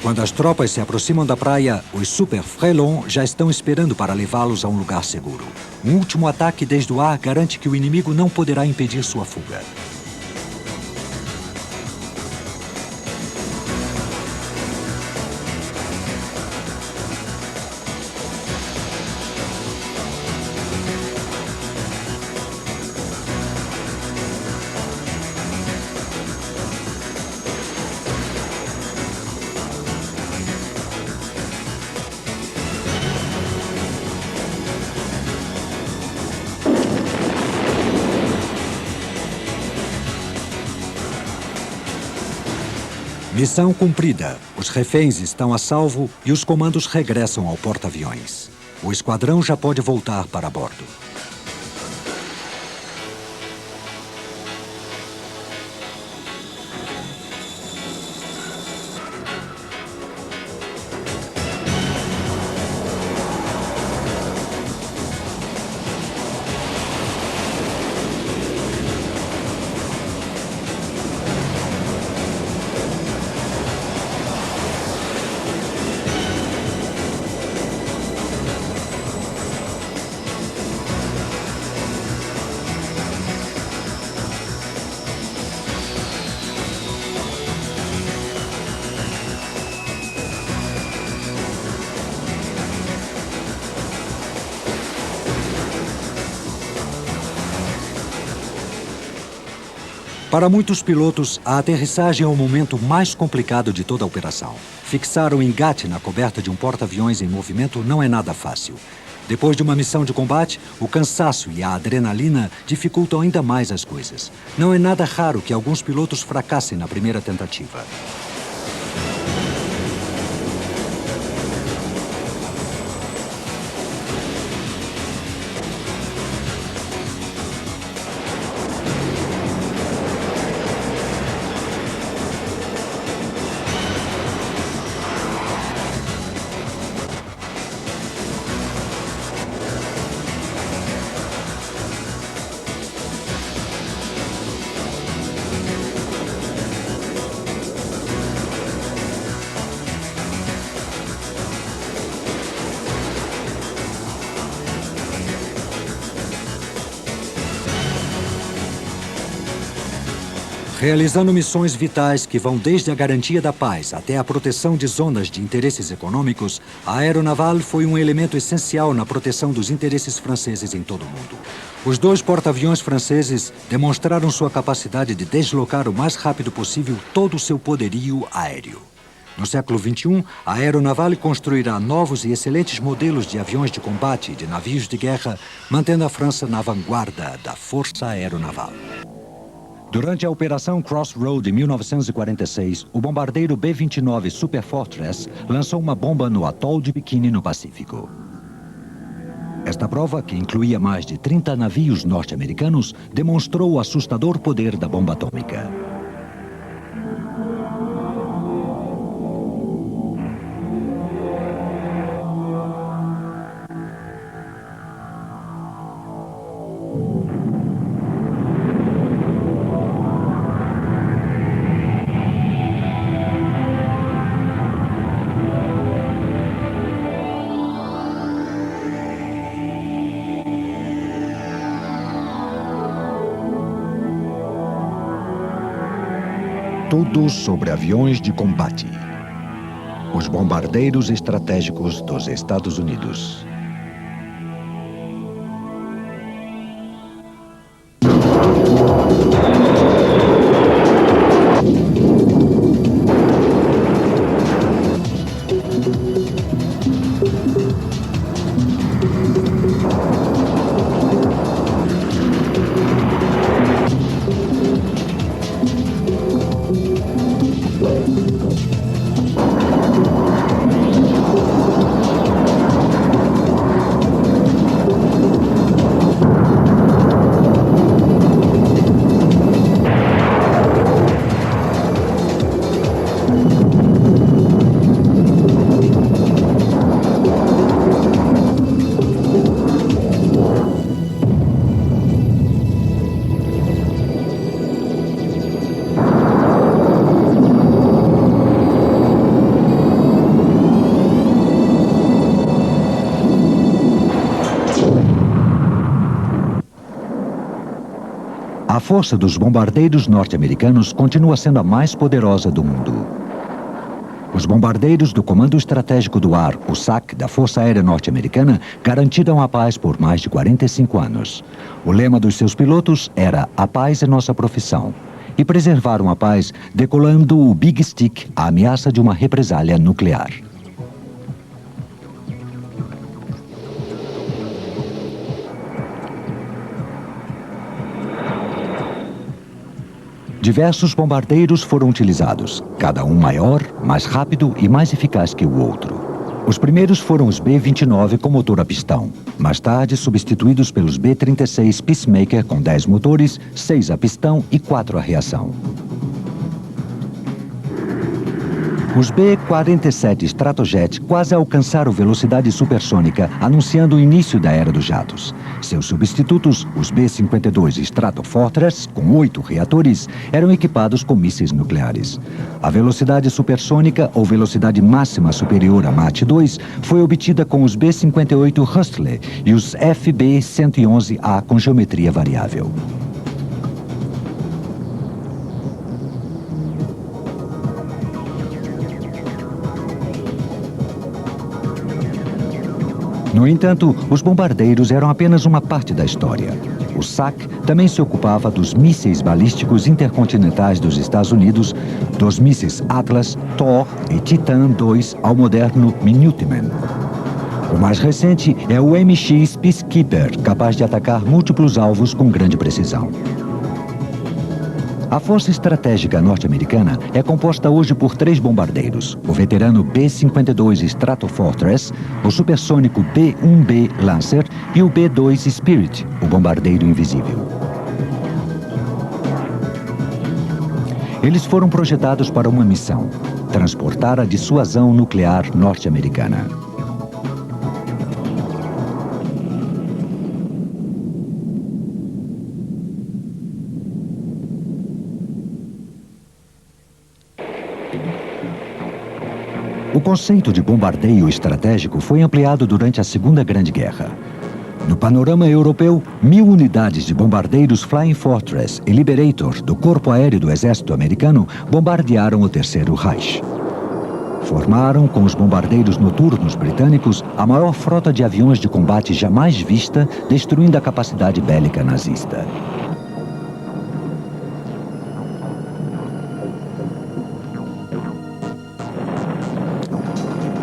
S2: Quando as tropas se aproximam da praia, os Super Frelons já estão esperando para levá-los a um lugar seguro. Um último ataque desde o ar garante que o inimigo não poderá impedir sua fuga. Missão cumprida. Os reféns estão a salvo e os comandos regressam ao porta-aviões. O esquadrão já pode voltar para bordo. Para muitos pilotos, a aterrissagem é o momento mais complicado de toda a operação. Fixar o engate na coberta de um porta-aviões em movimento não é nada fácil. Depois de uma missão de combate, o cansaço e a adrenalina dificultam ainda mais as coisas. Não é nada raro que alguns pilotos fracassem na primeira tentativa. Realizando missões vitais que vão desde a garantia da paz até a proteção de zonas de interesses econômicos, a aeronaval foi um elemento essencial na proteção dos interesses franceses em todo o mundo. Os dois porta-aviões franceses demonstraram sua capacidade de deslocar o mais rápido possível todo o seu poderio aéreo. No século XXI, a aeronaval construirá novos e excelentes modelos de aviões de combate e de navios de guerra, mantendo a França na vanguarda da força aeronaval. Durante a Operação Crossroad em 1946, o bombardeiro B-29 Super Fortress lançou uma bomba no atol de Bikini, no Pacífico. Esta prova, que incluía mais de 30 navios norte-americanos, demonstrou o assustador poder da bomba atômica. Tudo sobre aviões de combate. Os bombardeiros estratégicos dos Estados Unidos. A força dos bombardeiros norte-americanos continua sendo a mais poderosa do mundo. Os bombardeiros do Comando Estratégico do Ar, o SAC, da Força Aérea Norte-Americana, garantiram a paz por mais de 45 anos. O lema dos seus pilotos era "A paz é nossa profissão", e preservaram a paz decolando o Big Stick, a ameaça de uma represália nuclear. Diversos bombardeiros foram utilizados, cada um maior, mais rápido e mais eficaz que o outro. Os primeiros foram os B-29 com motor a pistão, mais tarde substituídos pelos B-36 Peacemaker com 10 motores, 6 a pistão e 4 a reação. Os B-47 Stratojet quase alcançaram velocidade supersônica, anunciando o início da era dos jatos. Seus substitutos, os B-52 Stratofortress, com 8 reatores, eram equipados com mísseis nucleares. A velocidade supersônica, ou velocidade máxima superior a Mach 2, foi obtida com os B-58 Hustler e os FB-111A com geometria variável. No entanto, os bombardeiros eram apenas uma parte da história. O SAC também se ocupava dos mísseis balísticos intercontinentais dos Estados Unidos, dos mísseis Atlas, Thor e Titan II ao moderno Minuteman. O mais recente é o MX Peacekeeper, capaz de atacar múltiplos alvos com grande precisão. A Força Estratégica Norte-Americana é composta hoje por 3 bombardeiros: o veterano B-52 Stratofortress, o supersônico B-1B Lancer e o B-2 Spirit, o bombardeiro invisível. Eles foram projetados para uma missão: transportar a dissuasão nuclear norte-americana. O conceito de bombardeio estratégico foi ampliado durante a Segunda Grande Guerra. No panorama europeu, 1000 unidades de bombardeiros Flying Fortress e Liberator do Corpo Aéreo do Exército Americano bombardearam o Terceiro Reich. Formaram, com os bombardeiros noturnos britânicos, a maior frota de aviões de combate jamais vista, destruindo a capacidade bélica nazista.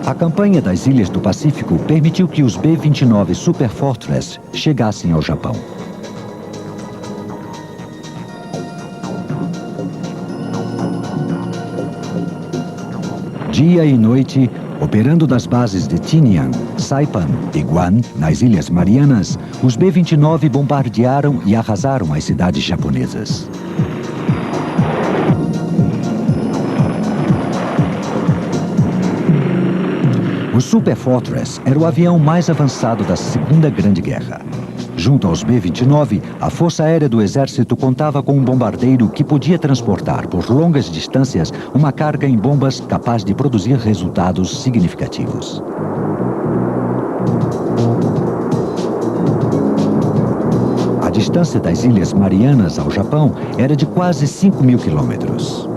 S2: A campanha das Ilhas do Pacífico permitiu que os B-29 Super Fortress chegassem ao Japão. Dia e noite, operando das bases de Tinian, Saipan e Guam, nas Ilhas Marianas, os B-29 bombardearam e arrasaram as cidades japonesas. O Super Fortress era o avião mais avançado da Segunda Grande Guerra. Junto aos B-29, a Força Aérea do Exército contava com um bombardeiro que podia transportar por longas distâncias uma carga em bombas capaz de produzir resultados significativos. A distância das Ilhas Marianas ao Japão era de quase 5.000 quilômetros.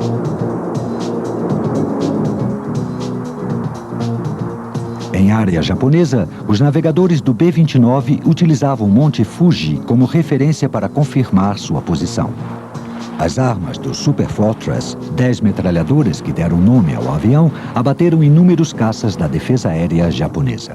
S2: Em área japonesa, os navegadores do B-29 utilizavam o Monte Fuji como referência para confirmar sua posição. As armas do Super Fortress, 10 metralhadoras que deram nome ao avião, abateram inúmeros caças da defesa aérea japonesa.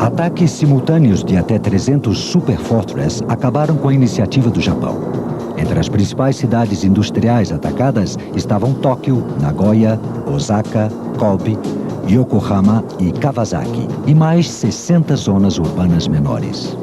S2: Ataques simultâneos de até 300 Super Fortress acabaram com a iniciativa do Japão. Entre as principais cidades industriais atacadas estavam Tóquio, Nagoya, Osaka, Kobe, Yokohama e Kawasaki, e mais 60 zonas urbanas menores.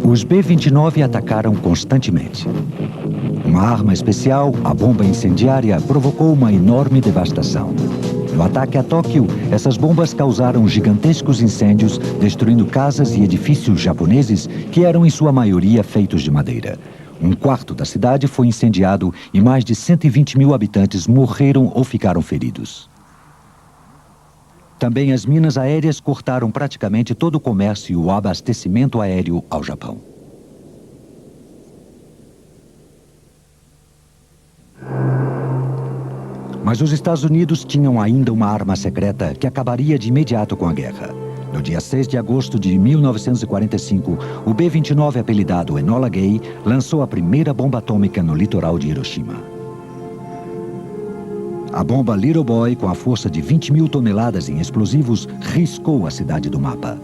S2: Os B-29 atacaram constantemente. Uma arma especial, a bomba incendiária, provocou uma enorme devastação. No ataque a Tóquio, essas bombas causaram gigantescos incêndios, destruindo casas e edifícios japoneses que eram em sua maioria feitos de madeira. Um quarto da cidade foi incendiado e mais de 120.000 habitantes morreram ou ficaram feridos. Também as minas aéreas cortaram praticamente todo o comércio e o abastecimento aéreo ao Japão. Mas os Estados Unidos tinham ainda uma arma secreta que acabaria de imediato com a guerra. No dia 6 de agosto de 1945, o B-29, apelidado Enola Gay, lançou a primeira bomba atômica no litoral de Hiroshima. A bomba Little Boy, com a força de 20.000 toneladas em explosivos, riscou a cidade do mapa.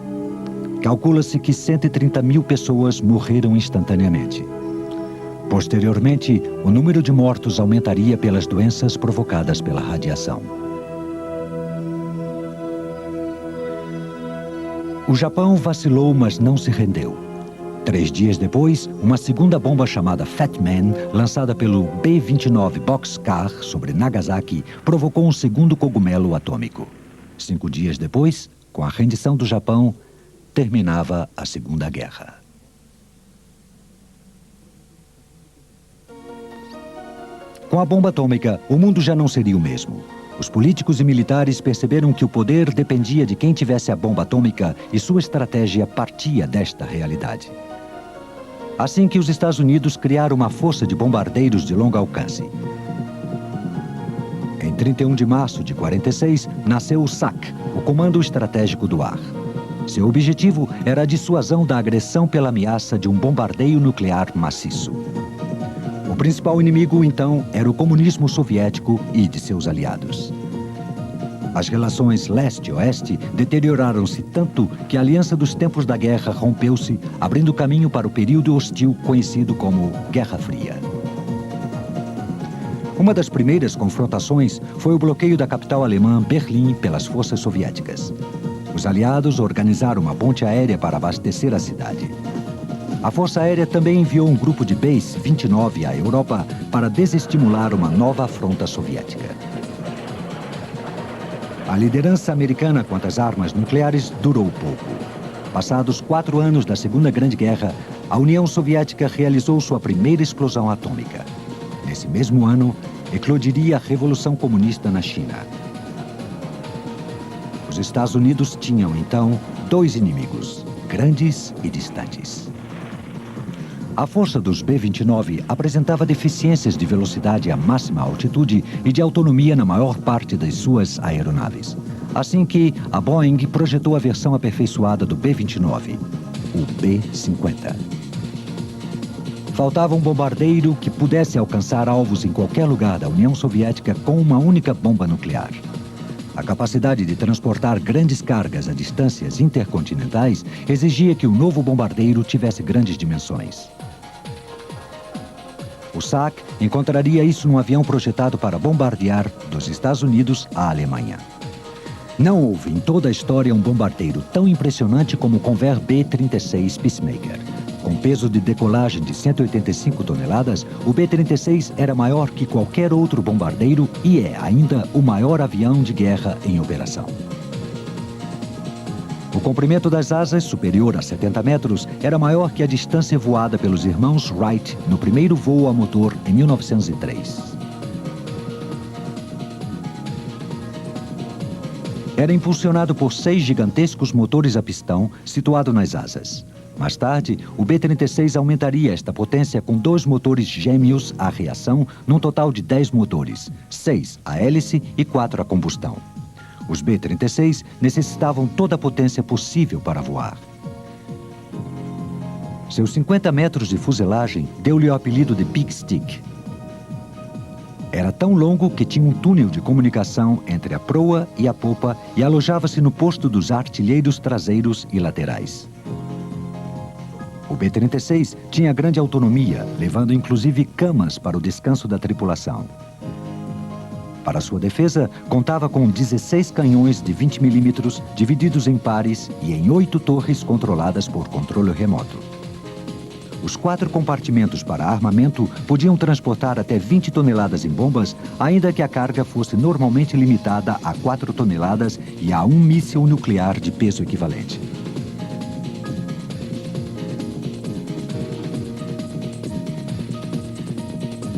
S2: Calcula-se que 130.000 pessoas morreram instantaneamente. Posteriormente, o número de mortos aumentaria pelas doenças provocadas pela radiação. O Japão vacilou, mas não se rendeu. 3 dias depois, uma segunda bomba chamada Fat Man, lançada pelo B-29 Boxcar sobre Nagasaki, provocou um segundo cogumelo atômico. 5 dias depois, com a rendição do Japão, terminava a Segunda Guerra. Com a bomba atômica, o mundo já não seria o mesmo. Os políticos e militares perceberam que o poder dependia de quem tivesse a bomba atômica e sua estratégia partia desta realidade. Assim que os Estados Unidos criaram uma força de bombardeiros de longo alcance. Em 31 de março de 46, nasceu o SAC, o Comando Estratégico do Ar. Seu objetivo era a dissuasão da agressão pela ameaça de um bombardeio nuclear maciço. O principal inimigo, então, era o comunismo soviético e de seus aliados. As relações leste-oeste deterioraram-se tanto que a aliança dos tempos da guerra rompeu-se, abrindo caminho para o período hostil conhecido como Guerra Fria. Uma das primeiras confrontações foi o bloqueio da capital alemã, Berlim, pelas forças soviéticas. Os aliados organizaram uma ponte aérea para abastecer a cidade. A Força Aérea também enviou um grupo de B-29 à Europa para desestimular uma nova afronta soviética. A liderança americana quanto às armas nucleares durou pouco. Passados 4 anos da Segunda Grande Guerra, a União Soviética realizou sua primeira explosão atômica. Nesse mesmo ano, eclodiria a Revolução Comunista na China. Os Estados Unidos tinham, então, 2 inimigos, grandes e distantes. A força dos B-29 apresentava deficiências de velocidade a máxima altitude e de autonomia na maior parte das suas aeronaves. Assim que a Boeing projetou a versão aperfeiçoada do B-29, o B-50. Faltava um bombardeiro que pudesse alcançar alvos em qualquer lugar da União Soviética com uma única bomba nuclear. A capacidade de transportar grandes cargas a distâncias intercontinentais exigia que o novo bombardeiro tivesse grandes dimensões. O SAC encontraria isso num avião projetado para bombardear dos Estados Unidos à Alemanha. Não houve em toda a história um bombardeiro tão impressionante como o Convair B-36 Peacemaker. Com peso de decolagem de 185 toneladas, o B-36 era maior que qualquer outro bombardeiro e é ainda o maior avião de guerra em operação. O comprimento das asas, superior a 70 metros, era maior que a distância voada pelos irmãos Wright no primeiro voo a motor em 1903. Era impulsionado por 6 gigantescos motores a pistão situados nas asas. Mais tarde, o B-36 aumentaria esta potência com 2 motores gêmeos à reação, num total de 10 motores, 6 a hélice e 4 a combustão. Os B-36 necessitavam toda a potência possível para voar. Seus 50 metros de fuselagem deu-lhe o apelido de Big Stick. Era tão longo que tinha um túnel de comunicação entre a proa e a popa e alojava-se no posto dos artilheiros traseiros e laterais. O B-36 tinha grande autonomia, levando inclusive camas para o descanso da tripulação. Para sua defesa, contava com 16 canhões de 20 milímetros divididos em pares e em 8 torres controladas por controle remoto. Os 4 compartimentos para armamento podiam transportar até 20 toneladas em bombas, ainda que a carga fosse normalmente limitada a 4 toneladas e a um míssil nuclear de peso equivalente.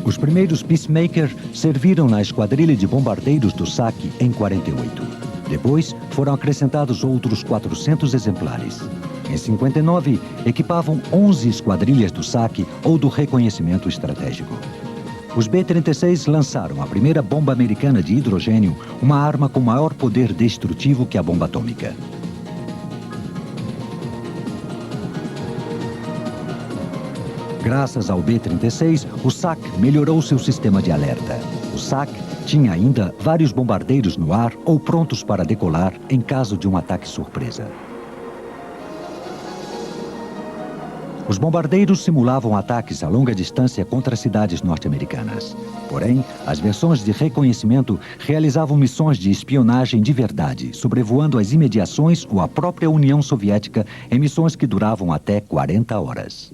S2: Os primeiros Peacemaker serviram na esquadrilha de bombardeiros do SAC em 48. Depois, foram acrescentados outros 400 exemplares. Em 59, equipavam 11 esquadrilhas do SAC ou do reconhecimento estratégico. Os B-36 lançaram a primeira bomba americana de hidrogênio, uma arma com maior poder destrutivo que a bomba atômica. Graças ao B-36, o SAC melhorou seu sistema de alerta. O SAC tinha ainda vários bombardeiros no ar ou prontos para decolar em caso de um ataque surpresa. Os bombardeiros simulavam ataques a longa distância contra cidades norte-americanas. Porém, as versões de reconhecimento realizavam missões de espionagem de verdade, sobrevoando as imediações ou a própria União Soviética em missões que duravam até 40 horas.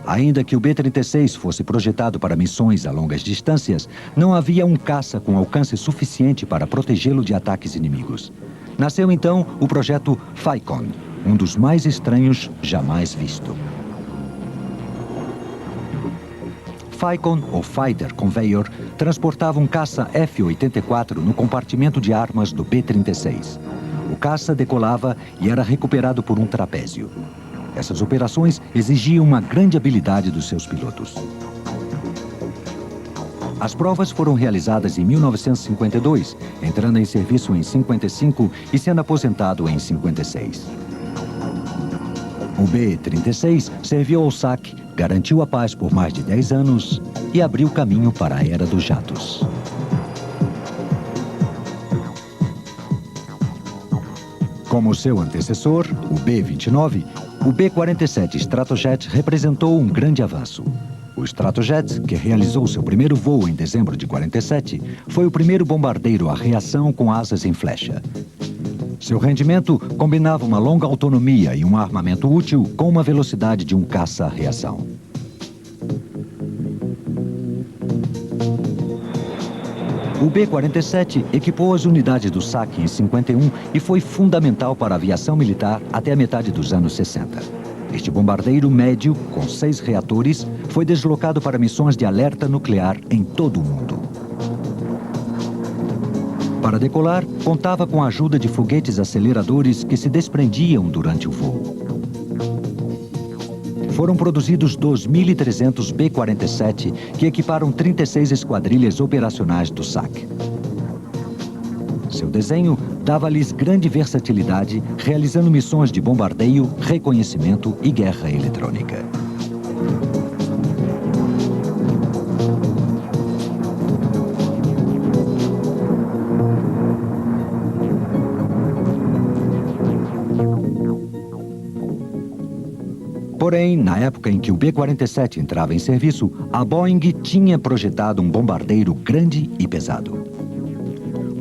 S2: Ainda que o B-36 fosse projetado para missões a longas distâncias, não havia um caça com alcance suficiente para protegê-lo de ataques inimigos. Nasceu então o projeto Falcon, um dos mais estranhos jamais visto. Falcon, ou Fighter Conveyor, transportava um caça F-84 no compartimento de armas do B-36. O caça decolava e era recuperado por um trapézio. Essas operações exigiam uma grande habilidade dos seus pilotos. As provas foram realizadas em 1952, entrando em serviço em 55 e sendo aposentado em 56. O B-36 serviu ao SAC, garantiu a paz por mais de 10 anos e abriu caminho para a era dos jatos. Como seu antecessor, o B-29, o B-47 Stratojet representou um grande avanço. O Stratojet, que realizou seu primeiro voo em dezembro de 47, foi o primeiro bombardeiro a reação com asas em flecha. Seu rendimento combinava uma longa autonomia e um armamento útil com uma velocidade de um caça à reação. O B-47 equipou as unidades do SAC em 51 e foi fundamental para a aviação militar até a metade dos anos 60. Este bombardeiro médio, com 6 reatores, foi deslocado para missões de alerta nuclear em todo o mundo. Para decolar, contava com a ajuda de foguetes aceleradores que se desprendiam durante o voo. Foram produzidos 2.300 B-47, que equiparam 36 esquadrilhas operacionais do SAC. Seu desenho dava-lhes grande versatilidade, realizando missões de bombardeio, reconhecimento e guerra eletrônica. Porém, na época em que o B-47 entrava em serviço, a Boeing tinha projetado um bombardeiro grande e pesado.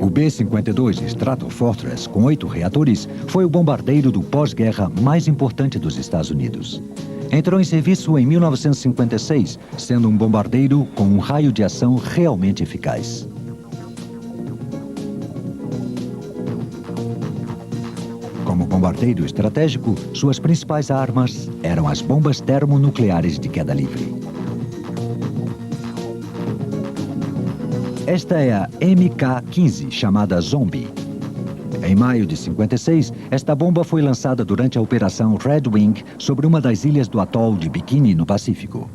S2: O B-52 Stratofortress, com 8 reatores, foi o bombardeiro do pós-guerra mais importante dos Estados Unidos. Entrou em serviço em 1956, sendo um bombardeiro com um raio de ação realmente eficaz. Como bombardeiro estratégico, suas principais armas eram as bombas termonucleares de queda livre. Esta é a MK-15, chamada Zombie. Em maio de 56, esta bomba foi lançada durante a Operação Red Wing sobre uma das ilhas do atol de Bikini, no Pacífico.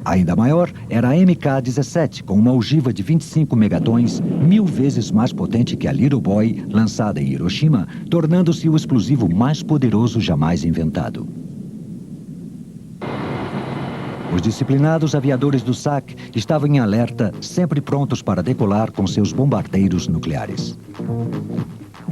S2: Ainda maior era a MK-17, com uma ogiva de 25 megatons, 1000 vezes mais potente que a Little Boy, lançada em Hiroshima, tornando-se o explosivo mais poderoso jamais inventado. Os disciplinados aviadores do SAC estavam em alerta, sempre prontos para decolar com seus bombardeiros nucleares.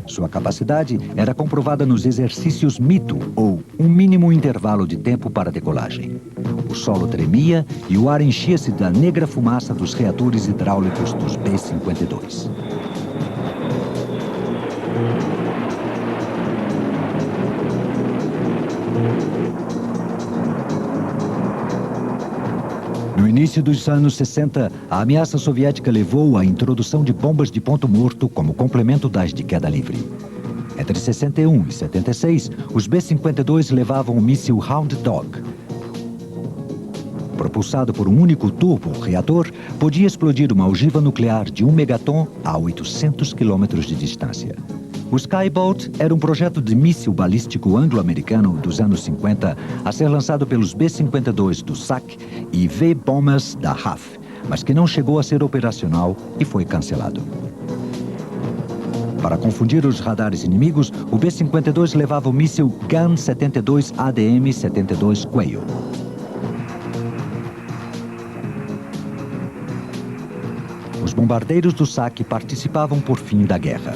S2: Sua capacidade era comprovada nos exercícios MITO, ou um mínimo intervalo de tempo para decolagem. O solo tremia e o ar enchia-se da negra fumaça dos reatores hidráulicos dos B-52. No início dos anos 60, a ameaça soviética levou à introdução de bombas de ponto morto como complemento das de queda livre. Entre 61 e 76, os B-52 levavam o míssil Hound Dog. Propulsado por um único turbo-reator, podia explodir uma ogiva nuclear de 1 megaton a 800 quilômetros de distância. O Skybolt era um projeto de míssil balístico anglo-americano dos anos 50 a ser lançado pelos B-52 do SAC e V-Bombers da RAF, mas que não chegou a ser operacional e foi cancelado. Para confundir os radares inimigos, o B-52 levava o míssil GAN-72 ADM-72 Quail. Os bombardeiros do SAC participavam por fim da guerra.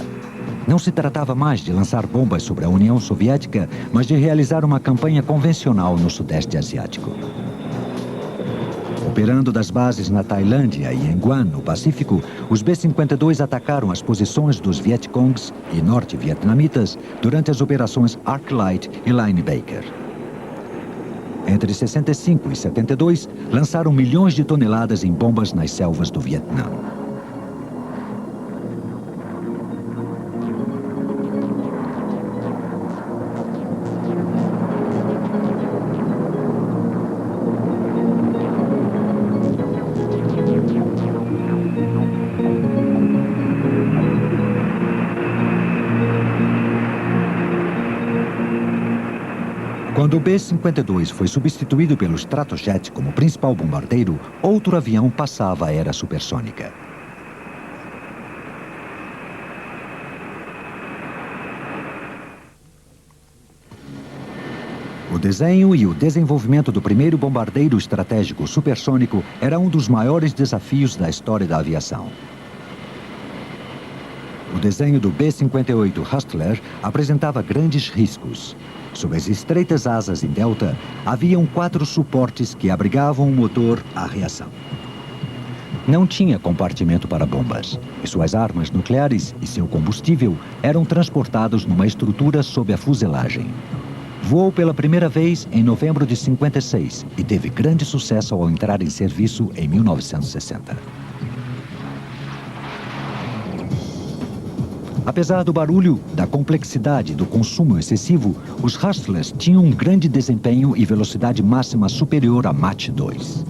S2: Não se tratava mais de lançar bombas sobre a União Soviética, mas de realizar uma campanha convencional no Sudeste Asiático. Operando das bases na Tailândia e em Guam, no Pacífico, os B-52 atacaram as posições dos Vietcongs e norte-vietnamitas durante as operações Arclight e Linebacker. Entre 65 e 72, lançaram milhões de toneladas em bombas nas selvas do Vietnã. Quando o B-52 foi substituído pelo Stratojet como principal bombardeiro, outro avião passava a era supersônica. O desenho e o desenvolvimento do primeiro bombardeiro estratégico supersônico era um dos maiores desafios da história da aviação. O desenho do B-58 Hustler apresentava grandes riscos. Sob as estreitas asas em delta, haviam 4 suportes que abrigavam o motor à reação. Não tinha compartimento para bombas, e suas armas nucleares e seu combustível eram transportados numa estrutura sob a fuselagem. Voou pela primeira vez em novembro de 56 e teve grande sucesso ao entrar em serviço em 1960. Apesar do barulho, da complexidade e do consumo excessivo, os Hustlers tinham um grande desempenho e velocidade máxima superior a Mach 2.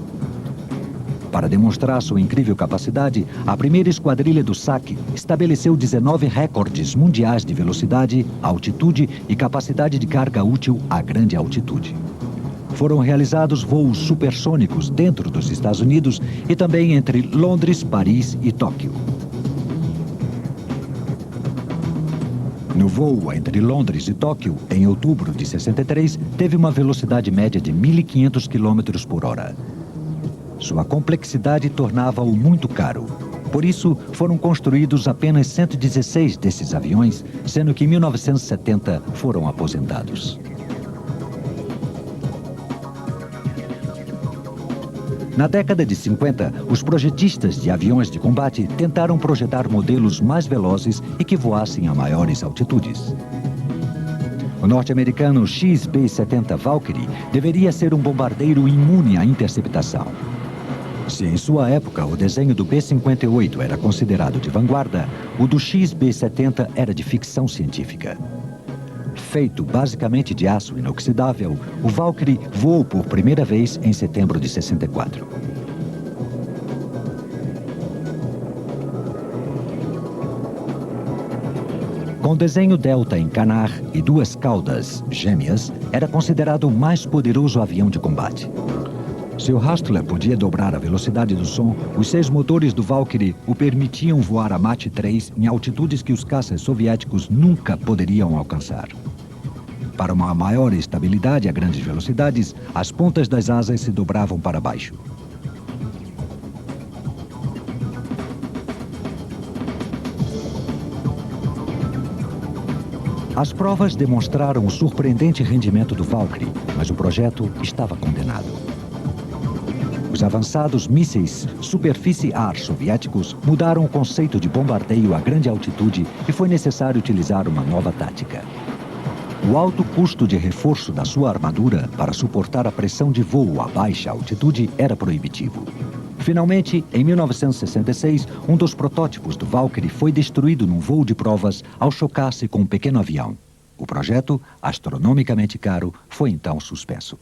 S2: Para demonstrar sua incrível capacidade, a primeira esquadrilha do SAC estabeleceu 19 recordes mundiais de velocidade, altitude e capacidade de carga útil a grande altitude. Foram realizados voos supersônicos dentro dos Estados Unidos e também entre Londres, Paris e Tóquio. No voo entre Londres e Tóquio, em outubro de 63, teve uma velocidade média de 1.500 km por hora. Sua complexidade tornava-o muito caro. Por isso, foram construídos apenas 116 desses aviões, sendo que em 1970 foram aposentados. Na década de 50, os projetistas de aviões de combate tentaram projetar modelos mais velozes e que voassem a maiores altitudes. O norte-americano XB-70 Valkyrie deveria ser um bombardeiro imune à interceptação. Se em sua época o desenho do B-58 era considerado de vanguarda, o do XB-70 era de ficção científica. Feito basicamente de aço inoxidável, o Valkyrie voou por primeira vez em setembro de 64. Com desenho delta em canar e duas caudas gêmeas, era considerado o mais poderoso avião de combate. Se o Hustler podia dobrar a velocidade do som, os 6 motores do Valkyrie o permitiam voar a Mach 3 em altitudes que os caças soviéticos nunca poderiam alcançar. Para uma maior estabilidade a grandes velocidades, as pontas das asas se dobravam para baixo. As provas demonstraram o surpreendente rendimento do Valkyrie, mas o projeto estava condenado. Os avançados mísseis superfície-ar soviéticos mudaram o conceito de bombardeio a grande altitude e foi necessário utilizar uma nova tática. O alto custo de reforço da sua armadura para suportar a pressão de voo a baixa altitude era proibitivo. Finalmente, em 1966, um dos protótipos do Valkyrie foi destruído num voo de provas ao chocar-se com um pequeno avião. O projeto, astronomicamente caro, foi então suspenso.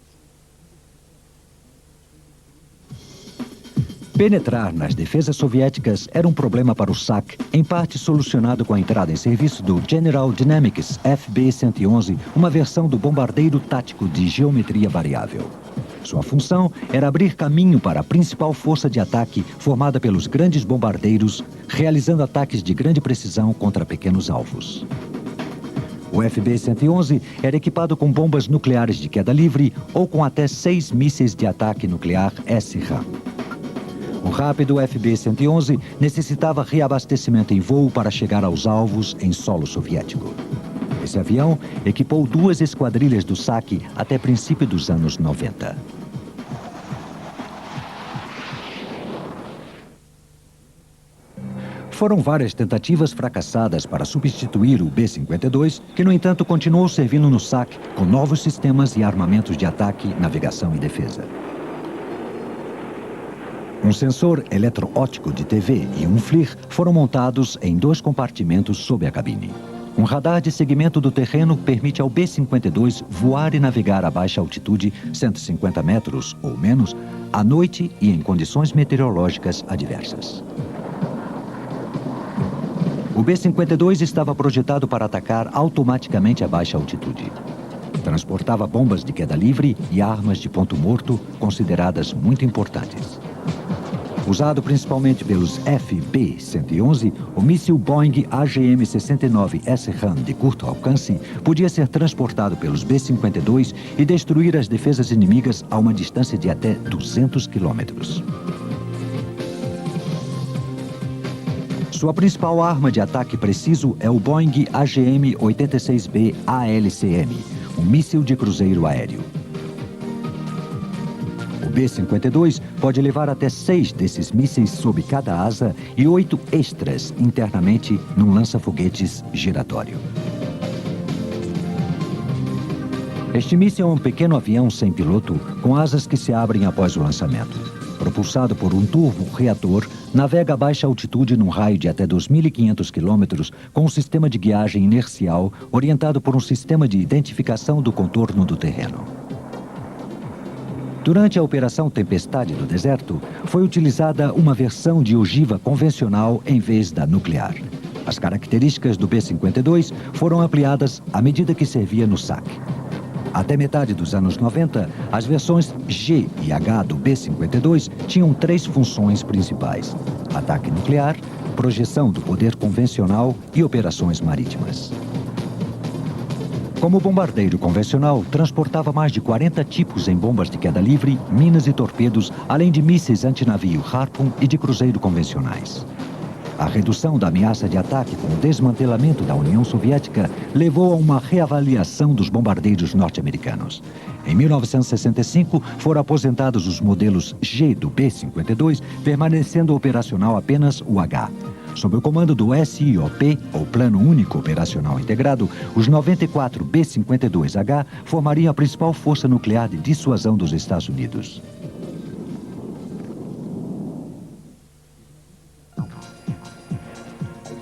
S2: Penetrar nas defesas soviéticas era um problema para o SAC, em parte solucionado com a entrada em serviço do General Dynamics FB-111, uma versão do bombardeiro tático de geometria variável. Sua função era abrir caminho para a principal força de ataque formada pelos grandes bombardeiros, realizando ataques de grande precisão contra pequenos alvos. O FB-111 era equipado com bombas nucleares de queda livre ou com até 6 mísseis de ataque nuclear SRAM. O rápido FB-111 necessitava reabastecimento em voo para chegar aos alvos em solo soviético. Esse avião equipou 2 esquadrilhas do SAC até princípio dos anos 90. Foram várias tentativas fracassadas para substituir o B-52, que, no entanto, continuou servindo no SAC com novos sistemas e armamentos de ataque, navegação e defesa. Um sensor eletroóptico de TV e um FLIR foram montados em 2 compartimentos sob a cabine. Um radar de segmento do terreno permite ao B-52 voar e navegar a baixa altitude, 150 metros ou menos, à noite e em condições meteorológicas adversas. O B-52 estava projetado para atacar automaticamente a baixa altitude. Transportava bombas de queda livre e armas de ponto morto, consideradas muito importantes. Usado principalmente pelos FB-111, o míssil Boeing AGM-69 SRAM de curto alcance podia ser transportado pelos B-52 e destruir as defesas inimigas a uma distância de até 200 quilômetros. Sua principal arma de ataque preciso é o Boeing AGM-86B ALCM, um míssil de cruzeiro aéreo. O B-52 pode levar até 6 desses mísseis sob cada asa e 8 extras internamente num lança-foguetes giratório. Este míssil é um pequeno avião sem piloto com asas que se abrem após o lançamento. Propulsado por um turbo-reator, navega a baixa altitude num raio de até 2.500 quilômetros com um sistema de guiagem inercial orientado por um sistema de identificação do contorno do terreno. Durante a Operação Tempestade do Deserto, foi utilizada uma versão de ogiva convencional em vez da nuclear. As características do B-52 foram ampliadas à medida que servia no SAC. Até metade dos anos 90, as versões G e H do B-52 tinham 3 funções principais: ataque nuclear, projeção do poder convencional e operações marítimas. Como bombardeiro convencional, transportava mais de 40 tipos em bombas de queda livre, minas e torpedos, além de mísseis antinavio Harpoon e de cruzeiro convencionais. A redução da ameaça de ataque com o desmantelamento da União Soviética levou a uma reavaliação dos bombardeiros norte-americanos. Em 1965, foram aposentados os modelos G do B-52, permanecendo operacional apenas o H. Sob o comando do SIOP, ou Plano Único Operacional Integrado, os 94 B-52H formariam a principal força nuclear de dissuasão dos Estados Unidos.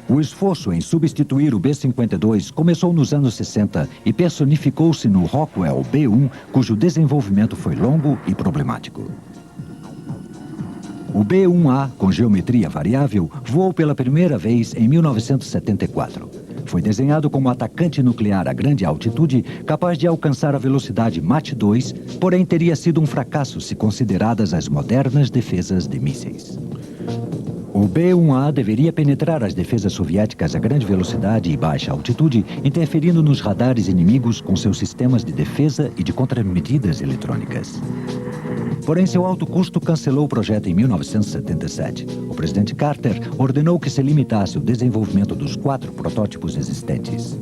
S2: O esforço em substituir o B-52 começou nos anos 60 e personificou-se no Rockwell B-1, cujo desenvolvimento foi longo e problemático. O B-1A, com geometria variável, voou pela primeira vez em 1974. Foi desenhado como atacante nuclear a grande altitude, capaz de alcançar a velocidade Mach 2, porém teria sido um fracasso se consideradas as modernas defesas de mísseis. O B-1A deveria penetrar as defesas soviéticas a grande velocidade e baixa altitude, interferindo nos radares inimigos com seus sistemas de defesa e de contramedidas eletrônicas. Porém, seu alto custo cancelou o projeto em 1977. O presidente Carter ordenou que se limitasse o desenvolvimento dos 4 protótipos existentes.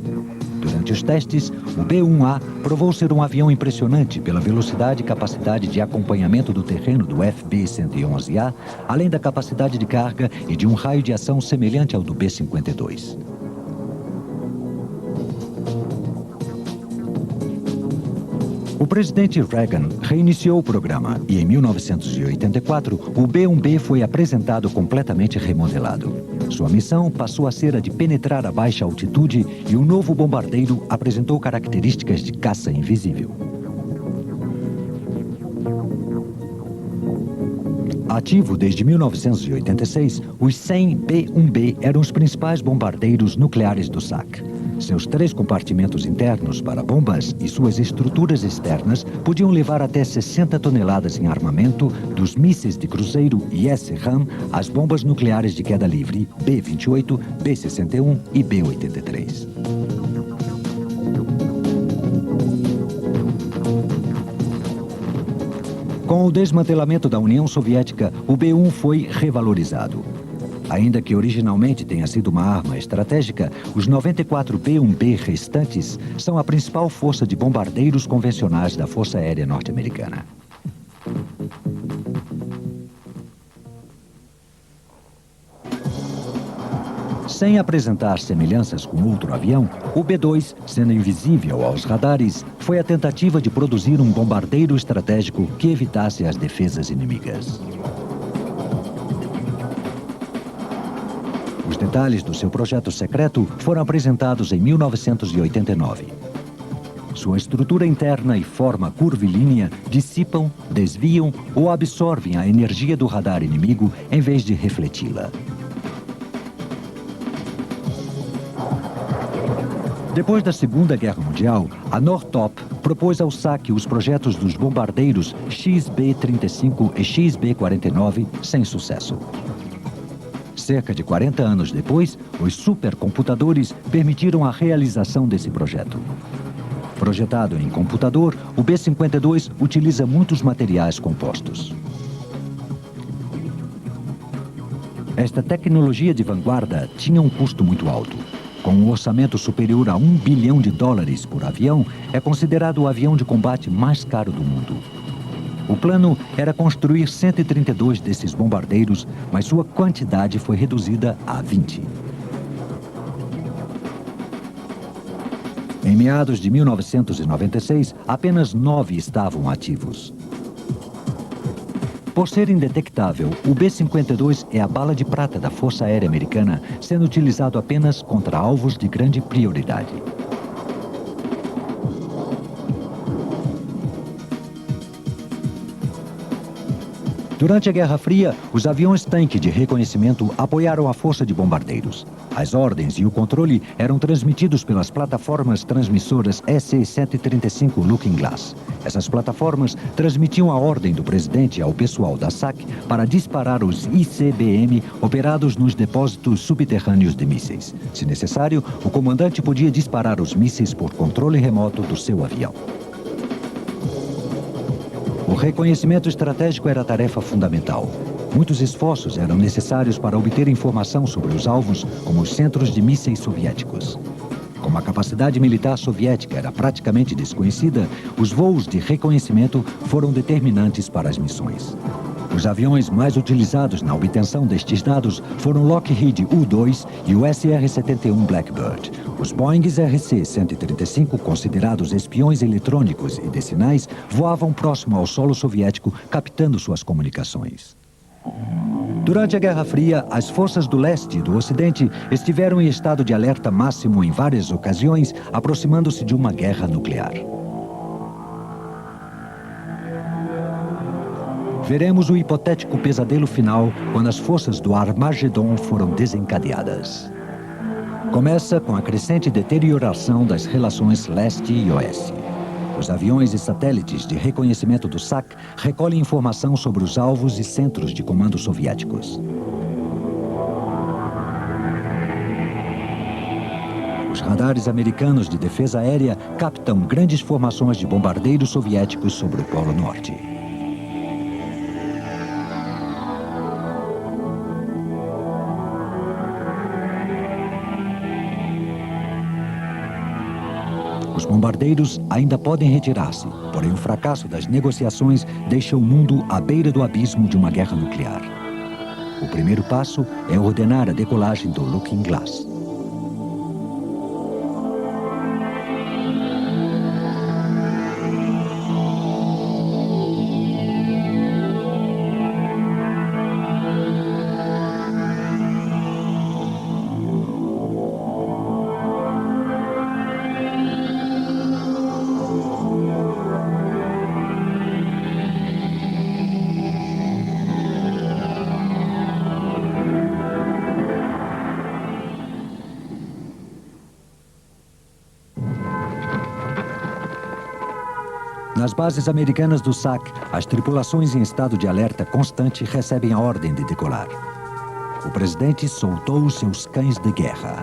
S2: Durante os testes, o B-1A provou ser um avião impressionante pela velocidade e capacidade de acompanhamento do terreno do FB-111A, além da capacidade de carga e de um raio de ação semelhante ao do B-52. O presidente Reagan reiniciou o programa e, em 1984, o B-1B foi apresentado completamente remodelado. Sua missão passou a ser a de penetrar a baixa altitude e o novo bombardeiro apresentou características de caça invisível. Ativo desde 1986, os 100 B-1B eram os principais bombardeiros nucleares do SAC. Seus 3 compartimentos internos para bombas e suas estruturas externas podiam levar até 60 toneladas em armamento, dos mísseis de cruzeiro e SRAM às bombas nucleares de queda livre B-28, B-61 e B-83. Com o desmantelamento da União Soviética, o B-1 foi revalorizado. Ainda que originalmente tenha sido uma arma estratégica, os 94 B-1B restantes são a principal força de bombardeiros convencionais da Força Aérea Norte-Americana. Sem apresentar semelhanças com outro avião, o B-2, sendo invisível aos radares, foi a tentativa de produzir um bombardeiro estratégico que evitasse as defesas inimigas. Os detalhes do seu projeto secreto foram apresentados em 1989. Sua estrutura interna e forma curvilínea dissipam, desviam ou absorvem a energia do radar inimigo em vez de refleti-la. Depois da Segunda Guerra Mundial, a Northrop propôs ao SAC os projetos dos bombardeiros XB-35 e XB-49 sem sucesso. Cerca de 40 anos depois, os supercomputadores permitiram a realização desse projeto. Projetado em computador, o B-52 utiliza muitos materiais compostos. Esta tecnologia de vanguarda tinha um custo muito alto. Com um orçamento superior a $1 bilhão por avião, é considerado o avião de combate mais caro do mundo. O plano era construir 132 desses bombardeiros, mas sua quantidade foi reduzida a 20. Em meados de 1996, apenas 9 estavam ativos. Por ser indetectável, o B-52 é a bala de prata da Força Aérea Americana, sendo utilizado apenas contra alvos de grande prioridade. Durante a Guerra Fria, os aviões-tanque de reconhecimento apoiaram a força de bombardeiros. As ordens e o controle eram transmitidos pelas plataformas transmissoras SC-135 Looking Glass. Essas plataformas transmitiam a ordem do presidente ao pessoal da SAC para disparar os ICBM operados nos depósitos subterrâneos de mísseis. Se necessário, o comandante podia disparar os mísseis por controle remoto do seu avião. O reconhecimento estratégico era tarefa fundamental. Muitos esforços eram necessários para obter informação sobre os alvos, como os centros de mísseis soviéticos. Como a capacidade militar soviética era praticamente desconhecida, os voos de reconhecimento foram determinantes para as missões. Os aviões mais utilizados na obtenção destes dados foram o Lockheed U-2 e o SR-71 Blackbird. Os Boeing RC-135, considerados espiões eletrônicos e de sinais, voavam próximo ao solo soviético, captando suas comunicações. Durante a Guerra Fria, as forças do leste e do ocidente estiveram em estado de alerta máximo em várias ocasiões, aproximando-se de uma guerra nuclear. Veremos o hipotético pesadelo final quando as forças do Armagedon foram desencadeadas. Começa com a crescente deterioração das relações leste e oeste. Os aviões e satélites de reconhecimento do SAC recolhem informação sobre os alvos e centros de comando soviéticos. Os radares americanos de defesa aérea captam grandes formações de bombardeiros soviéticos sobre o Polo Norte. Os bombardeiros ainda podem retirar-se, porém o fracasso das negociações deixa o mundo à beira do abismo de uma guerra nuclear. O primeiro passo é ordenar a decolagem do Looking Glass. Nas bases americanas do SAC, as tripulações em estado de alerta constante recebem a ordem de decolar. O presidente soltou os seus cães de guerra.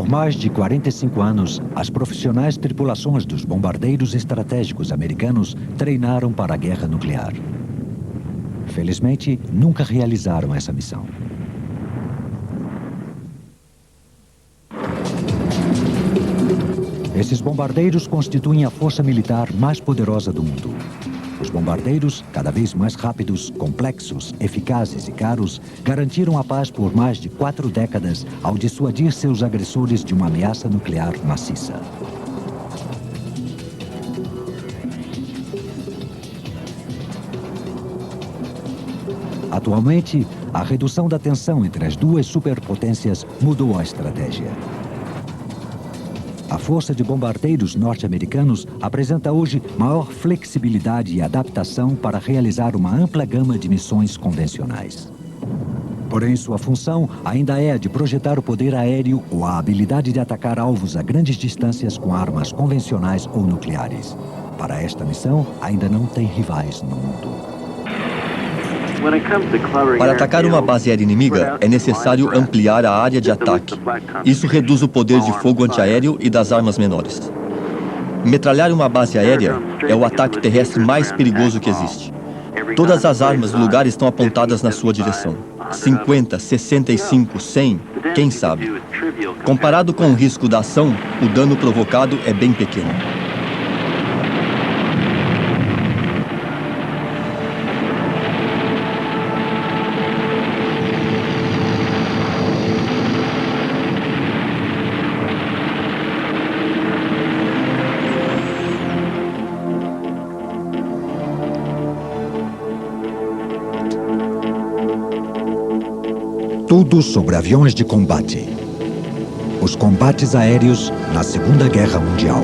S2: Por mais de 45 anos, as profissionais tripulações dos bombardeiros estratégicos americanos treinaram para a guerra nuclear. Felizmente, nunca realizaram essa missão. Esses bombardeiros constituem a força militar mais poderosa do mundo. Os bombardeiros, cada vez mais rápidos, complexos, eficazes e caros, garantiram a paz por mais de 4 décadas ao dissuadir seus agressores de uma ameaça nuclear maciça. Atualmente, a redução da tensão entre as duas superpotências mudou a estratégia. A força de bombardeiros norte-americanos apresenta hoje maior flexibilidade e adaptação para realizar uma ampla gama de missões convencionais. Porém, sua função ainda é a de projetar o poder aéreo ou a habilidade de atacar alvos a grandes distâncias com armas convencionais ou nucleares. Para esta missão, ainda não tem rivais no mundo.
S1: Para atacar uma base aérea inimiga, é necessário ampliar a área de ataque. Isso reduz o poder de fogo antiaéreo e das armas menores. Metralhar uma base aérea é o ataque terrestre mais perigoso que existe. Todas as armas do lugar estão apontadas na sua direção. 50, 65, 100, quem sabe? Comparado com o risco da ação, o dano provocado é bem pequeno.
S2: Tudo sobre aviões de combate. Os combates aéreos na Segunda Guerra Mundial.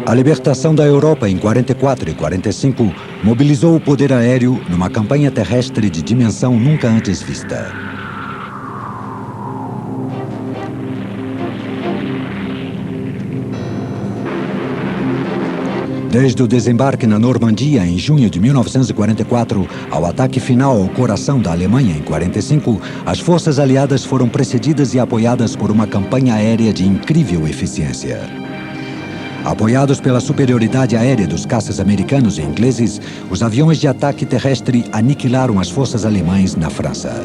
S2: A libertação da Europa em 44 e 45 mobilizou o poder aéreo numa campanha terrestre de dimensão nunca antes vista. Desde o desembarque na Normandia em junho de 1944 ao ataque final ao coração da Alemanha em 45, as forças aliadas foram precedidas e apoiadas por uma campanha aérea de incrível eficiência. Apoiados pela superioridade aérea dos caças americanos e ingleses, os aviões de ataque terrestre aniquilaram as forças alemãs na França.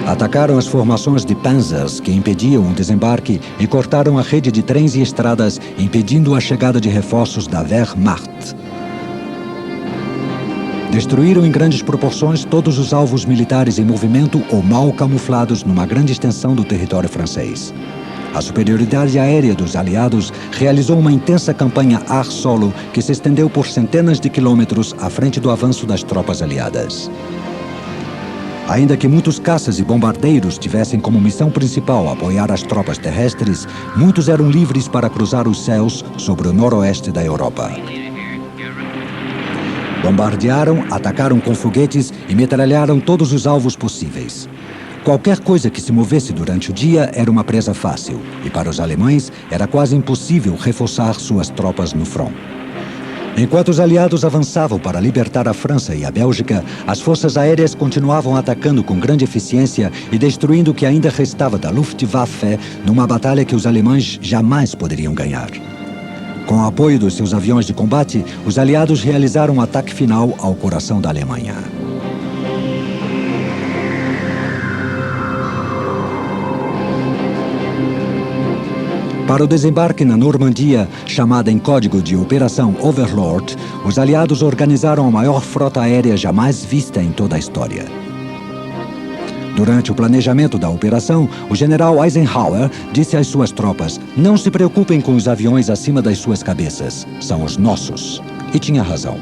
S2: Atacaram as formações de panzers que impediam o desembarque e cortaram a rede de trens e estradas, impedindo a chegada de reforços da Wehrmacht. Destruíram em grandes proporções todos os alvos militares em movimento ou mal camuflados numa grande extensão do território francês. A superioridade aérea dos aliados realizou uma intensa campanha ar-solo que se estendeu por centenas de quilômetros à frente do avanço das tropas aliadas. Ainda que muitos caças e bombardeiros tivessem como missão principal apoiar as tropas terrestres, muitos eram livres para cruzar os céus sobre o noroeste da Europa. Bombardearam, atacaram com foguetes e metralharam todos os alvos possíveis. Qualquer coisa que se movesse durante o dia era uma presa fácil, e para os alemães era quase impossível reforçar suas tropas no front. Enquanto os aliados avançavam para libertar a França e a Bélgica, as forças aéreas continuavam atacando com grande eficiência e destruindo o que ainda restava da Luftwaffe numa batalha que os alemães jamais poderiam ganhar. Com o apoio dos seus aviões de combate, os aliados realizaram um ataque final ao coração da Alemanha. Para o desembarque na Normandia, chamada em código de Operação Overlord, os aliados organizaram a maior frota aérea jamais vista em toda a história. Durante o planejamento da operação, o general Eisenhower disse às suas tropas: "Não se preocupem com os aviões acima das suas cabeças, são os nossos." E tinha razão.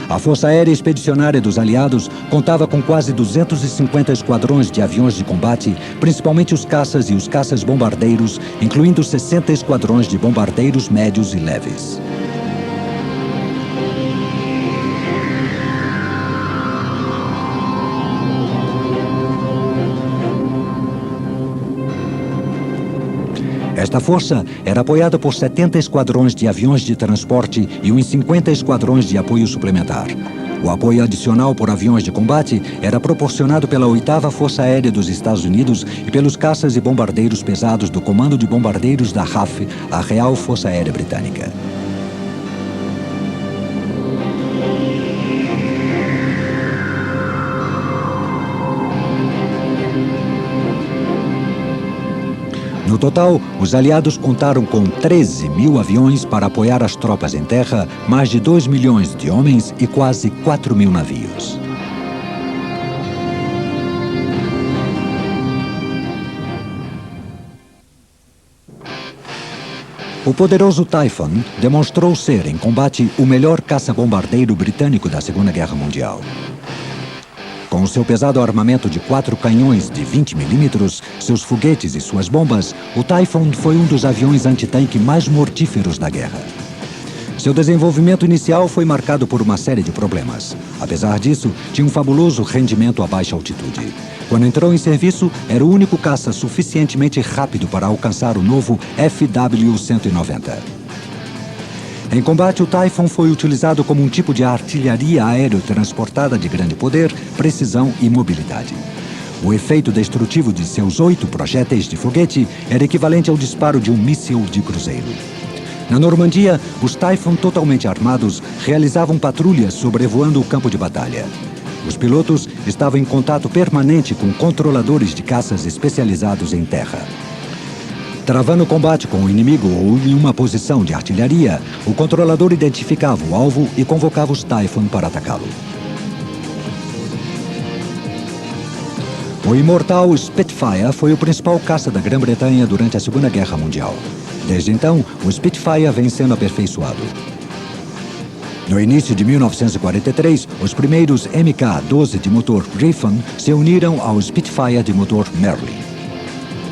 S2: A Força Aérea Expedicionária dos Aliados contava com quase 250 esquadrões de aviões de combate, principalmente os caças e os caças-bombardeiros, incluindo 60 esquadrões de bombardeiros médios e leves. Esta força era apoiada por 70 esquadrões de aviões de transporte e uns 50 esquadrões de apoio suplementar. O apoio adicional por aviões de combate era proporcionado pela 8ª Força Aérea dos Estados Unidos e pelos caças e bombardeiros pesados do Comando de Bombardeiros da RAF, a Real Força Aérea Britânica. No total, os aliados contaram com 13 mil aviões para apoiar as tropas em terra, mais de 2 milhões de homens e quase 4 mil navios. O poderoso Typhoon demonstrou ser, em combate, o melhor caça-bombardeiro britânico da Segunda Guerra Mundial. Com seu pesado armamento de 4 canhões de 20 milímetros, seus foguetes e suas bombas, o Typhoon foi um dos aviões antitanque mais mortíferos da guerra. Seu desenvolvimento inicial foi marcado por uma série de problemas. Apesar disso, tinha um fabuloso rendimento a baixa altitude. Quando entrou em serviço, era o único caça suficientemente rápido para alcançar o novo FW-190. Em combate, o Typhoon foi utilizado como um tipo de artilharia aéreo transportada de grande poder, precisão e mobilidade. O efeito destrutivo de seus 8 projéteis de foguete era equivalente ao disparo de um míssil de cruzeiro. Na Normandia, os Typhoon totalmente armados realizavam patrulhas sobrevoando o campo de batalha. Os pilotos estavam em contato permanente com controladores de caças especializados em terra. Travando o combate com o inimigo ou em uma posição de artilharia, o controlador identificava o alvo e convocava os Typhoon para atacá-lo. O imortal Spitfire foi o principal caça da Grã-Bretanha durante a Segunda Guerra Mundial. Desde então, o Spitfire vem sendo aperfeiçoado. No início de 1943, os primeiros MK-12 de motor Griffon se uniram ao Spitfire de motor Merlin.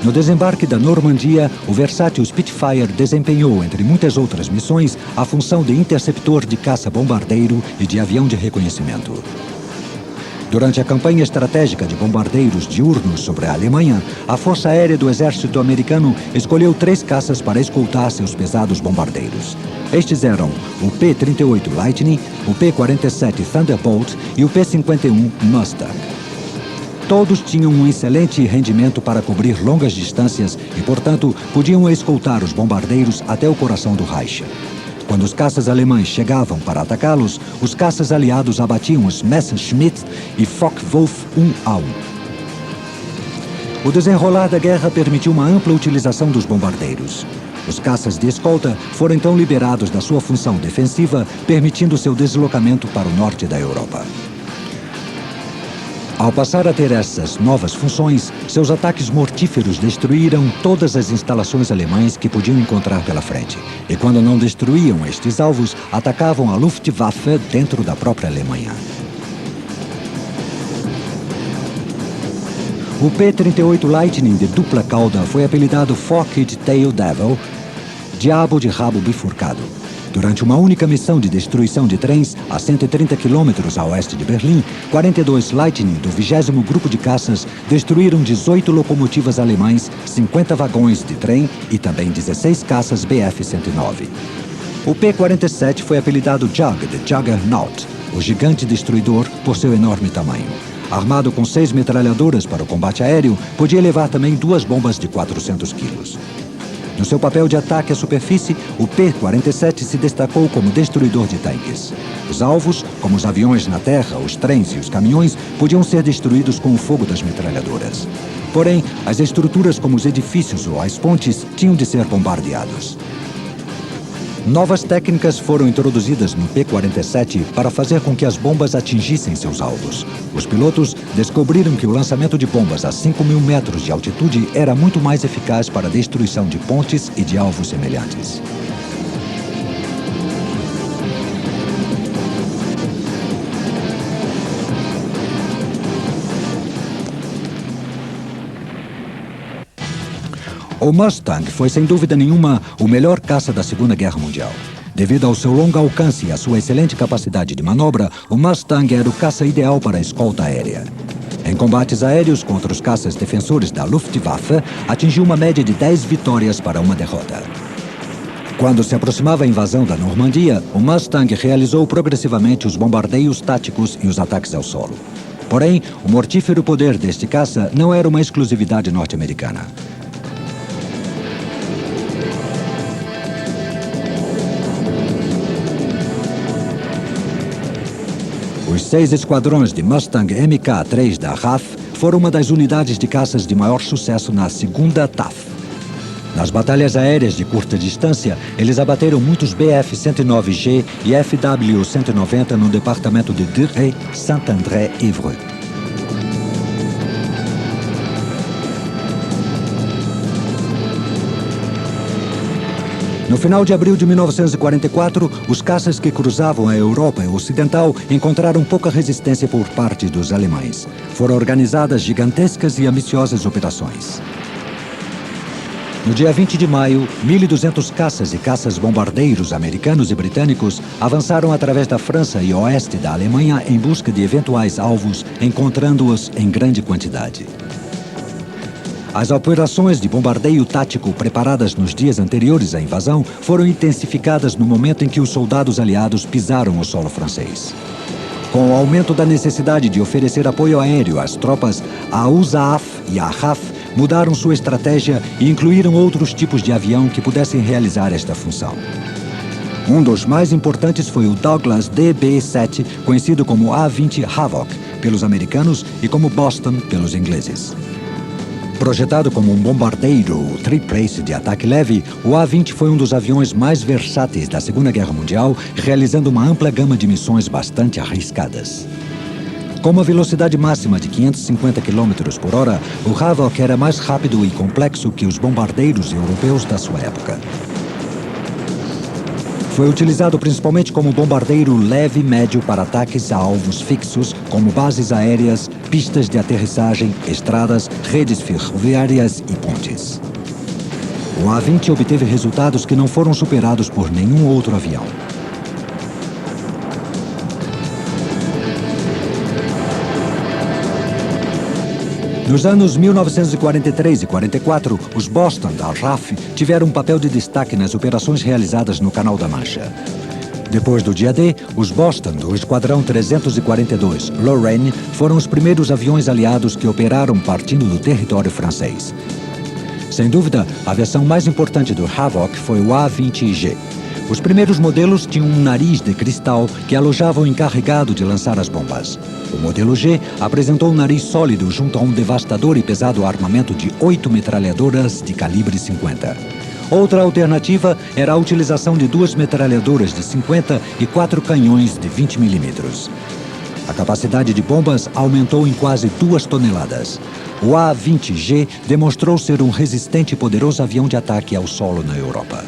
S2: No desembarque da Normandia, o versátil Spitfire desempenhou, entre muitas outras missões, a função de interceptor de caça-bombardeiro e de avião de reconhecimento. Durante a campanha estratégica de bombardeiros diurnos sobre a Alemanha, a Força Aérea do Exército Americano escolheu 3 caças para escoltar seus pesados bombardeiros. Estes eram o P-38 Lightning, o P-47 Thunderbolt e o P-51 Mustang. Todos tinham um excelente rendimento para cobrir longas distâncias e, portanto, podiam escoltar os bombardeiros até o coração do Reich. Quando os caças alemães chegavam para atacá-los, os caças aliados abatiam os Messerschmitt e Focke-Wulf 1A1. O desenrolar da guerra permitiu uma ampla utilização dos bombardeiros. Os caças de escolta foram então liberados da sua função defensiva, permitindo seu deslocamento para o norte da Europa. Ao passar a ter essas novas funções, seus ataques mortíferos destruíram todas as instalações alemãs que podiam encontrar pela frente. E quando não destruíam estes alvos, atacavam a Luftwaffe dentro da própria Alemanha. O P-38 Lightning de dupla cauda foi apelidado Forked Tail Devil, diabo de rabo bifurcado. Durante uma única missão de destruição de trens a 130 quilômetros a oeste de Berlim, 42 Lightning do 20º Grupo de Caças destruíram 18 locomotivas alemãs, 50 vagões de trem e também 16 caças Bf-109. O P-47 foi apelidado Jug, de Juggernaut, o gigante destruidor, por seu enorme tamanho. Armado com 6 metralhadoras para o combate aéreo, podia levar também 2 bombas de 400 quilos. No seu papel de ataque à superfície, o P-47 se destacou como destruidor de tanques. Os alvos, como os aviões na terra, os trens e os caminhões, podiam ser destruídos com o fogo das metralhadoras. Porém, as estruturas como os edifícios ou as pontes tinham de ser bombardeados. Novas técnicas foram introduzidas no P-47 para fazer com que as bombas atingissem seus alvos. Os pilotos descobriram que o lançamento de bombas a 5.000 metros de altitude era muito mais eficaz para a destruição de pontes e de alvos semelhantes. O Mustang foi, sem dúvida nenhuma, o melhor caça da Segunda Guerra Mundial. Devido ao seu longo alcance e à sua excelente capacidade de manobra, o Mustang era o caça ideal para a escolta aérea. Em combates aéreos contra os caças defensores da Luftwaffe, atingiu uma média de 10 vitórias para uma derrota. Quando se aproximava a invasão da Normandia, o Mustang realizou progressivamente os bombardeios táticos e os ataques ao solo. Porém, o mortífero poder deste caça não era uma exclusividade norte-americana. Os 6 esquadrões de Mustang Mk-3 da RAF foram uma das unidades de caças de maior sucesso na segunda TAF. Nas batalhas aéreas de curta distância, eles abateram muitos Bf-109G e FW-190 no departamento de Dreux, Saint-André e Évreux. No final de abril de 1944, os caças que cruzavam a Europa Ocidental encontraram pouca resistência por parte dos alemães. Foram organizadas gigantescas e ambiciosas operações. No dia 20 de maio, 1.200 caças e caças-bombardeiros americanos e britânicos avançaram através da França e oeste da Alemanha em busca de eventuais alvos, encontrando-os em grande quantidade. As operações de bombardeio tático preparadas nos dias anteriores à invasão foram intensificadas no momento em que os soldados aliados pisaram o solo francês. Com o aumento da necessidade de oferecer apoio aéreo às tropas, a USAAF e a RAF mudaram sua estratégia e incluíram outros tipos de avião que pudessem realizar esta função. Um dos mais importantes foi o Douglas DB-7, conhecido como A-20 Havoc pelos americanos e como Boston pelos ingleses. Projetado como um bombardeiro triplace de ataque leve, o A-20 foi um dos aviões mais versáteis da Segunda Guerra Mundial, realizando uma ampla gama de missões bastante arriscadas. Com uma velocidade máxima de 550 km por hora, o Havoc era mais rápido e complexo que os bombardeiros europeus da sua época. Foi utilizado principalmente como bombardeiro leve e médio para ataques a alvos fixos, como bases aéreas, pistas de aterrissagem, estradas, redes ferroviárias e pontes. O A-20 obteve resultados que não foram superados por nenhum outro avião. Nos anos 1943 e 44, os Boston da RAF tiveram um papel de destaque nas operações realizadas no Canal da Mancha. Depois do dia D, os Boston do Esquadrão 342 Lorraine foram os primeiros aviões aliados que operaram partindo do território francês. Sem dúvida, a versão mais importante do Havoc foi o A-20G. Os primeiros modelos tinham um nariz de cristal que alojava o encarregado de lançar as bombas. O modelo G apresentou um nariz sólido junto a um devastador e pesado armamento de 8 metralhadoras de calibre 50. Outra alternativa era a utilização de 2 metralhadoras de 50 e 4 canhões de 20 milímetros. A capacidade de bombas aumentou em quase 2 toneladas. O A-20G demonstrou ser um resistente e poderoso avião de ataque ao solo na Europa.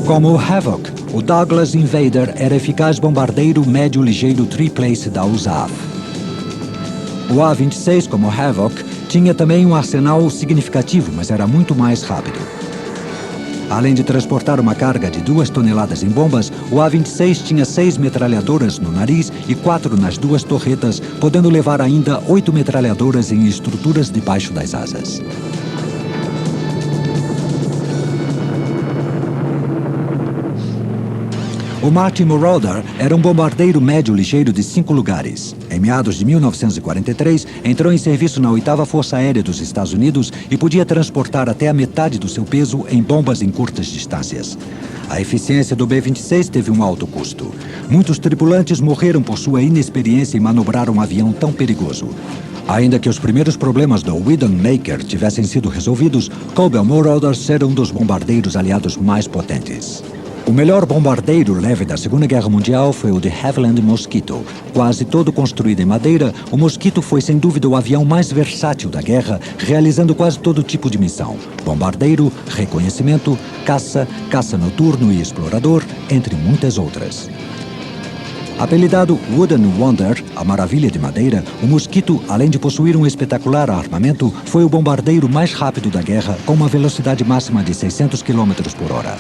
S2: Como o Havoc, o Douglas Invader era eficaz bombardeiro médio-ligeiro triplace da USAAF. O A-26, como o Havoc, tinha também um arsenal significativo, mas era muito mais rápido. Além de transportar uma carga de 2 toneladas em bombas, o A-26 tinha 6 metralhadoras no nariz e 4 nas 2 torretas, podendo levar ainda 8 metralhadoras em estruturas debaixo das asas. O Martin Marauder era um bombardeiro médio ligeiro de 5 lugares. Em meados de 1943, entrou em serviço na 8ª Força Aérea dos Estados Unidos e podia transportar até a metade do seu peso em bombas em curtas distâncias. A eficiência do B-26 teve um alto custo. Muitos tripulantes morreram por sua inexperiência em manobrar um avião tão perigoso. Ainda que os primeiros problemas do Widowmaker tivessem sido resolvidos, Cobell Marauder era um dos bombardeiros aliados mais potentes. O melhor bombardeiro leve da Segunda Guerra Mundial foi o de Havilland Mosquito. Quase todo construído em madeira, o Mosquito foi sem dúvida o avião mais versátil da guerra, realizando quase todo tipo de missão: bombardeiro, reconhecimento, caça, caça noturno e explorador, entre muitas outras. Apelidado Wooden Wonder, a maravilha de madeira, o Mosquito, além de possuir um espetacular armamento, foi o bombardeiro mais rápido da guerra, com uma velocidade máxima de 600 km por hora.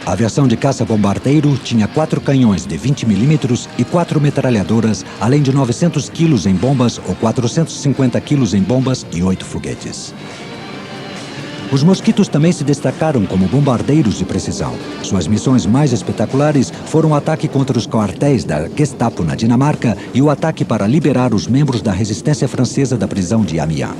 S2: A versão de caça-bombardeiro tinha 4 canhões de 20 mm e 4 metralhadoras, além de 900 quilos em bombas ou 450 quilos em bombas e 8 foguetes. Os Mosquitos também se destacaram como bombardeiros de precisão. Suas missões mais espetaculares foram o ataque contra os quartéis da Gestapo na Dinamarca e o ataque para liberar os membros da resistência francesa da prisão de Amiens.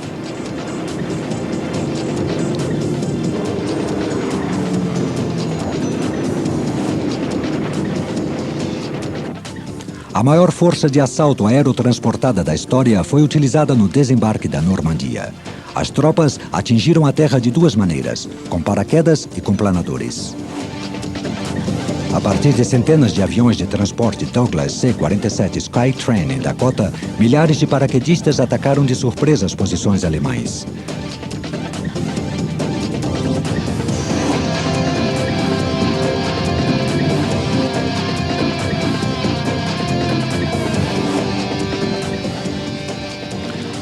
S2: A maior força de assalto aerotransportada da história foi utilizada no desembarque da Normandia. As tropas atingiram a terra de 2 maneiras, com paraquedas e com planadores. A partir de centenas de aviões de transporte Douglas C-47 Skytrain em Dakota, milhares de paraquedistas atacaram de surpresa as posições alemães.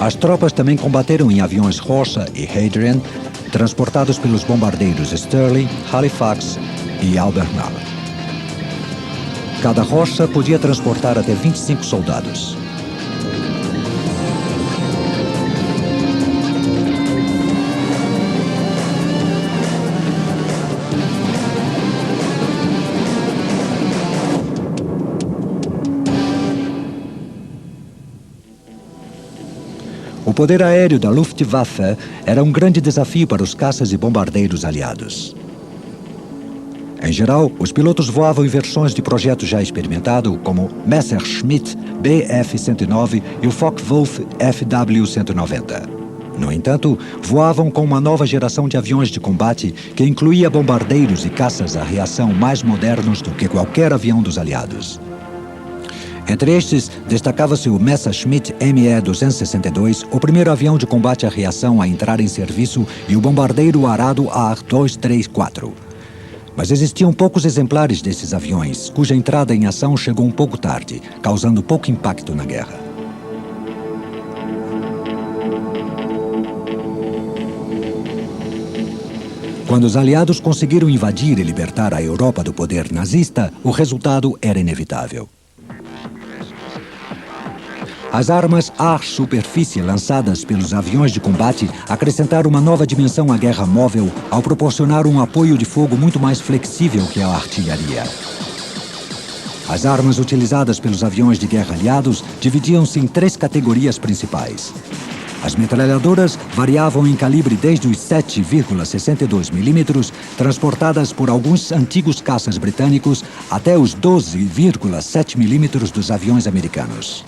S2: As tropas também combateram em aviões Horsa e Hadrian, transportados pelos bombardeiros Stirling, Halifax e Albemarle. Cada Horsa podia transportar até 25 soldados. O poder aéreo da Luftwaffe era um grande desafio para os caças e bombardeiros aliados. Em geral, os pilotos voavam em versões de projeto já experimentado, como Messerschmitt Bf-109 e o Focke-Wulf FW-190. No entanto, voavam com uma nova geração de aviões de combate que incluía bombardeiros e caças a reação mais modernos do que qualquer avião dos aliados. Entre estes, destacava-se o Messerschmitt Me-262, o primeiro avião de combate à reação a entrar em serviço, e o bombardeiro arado AR-234. Mas existiam poucos exemplares desses aviões, cuja entrada em ação chegou um pouco tarde, causando pouco impacto na guerra. Quando os aliados conseguiram invadir e libertar a Europa do poder nazista, o resultado era inevitável. As armas ar-superfície lançadas pelos aviões de combate acrescentaram uma nova dimensão à guerra móvel ao proporcionar um apoio de fogo muito mais flexível que a artilharia. As armas utilizadas pelos aviões de guerra aliados dividiam-se em 3 categorias principais. As metralhadoras variavam em calibre desde os 7,62 mm, transportadas por alguns antigos caças britânicos, até os 12,7 mm dos aviões americanos.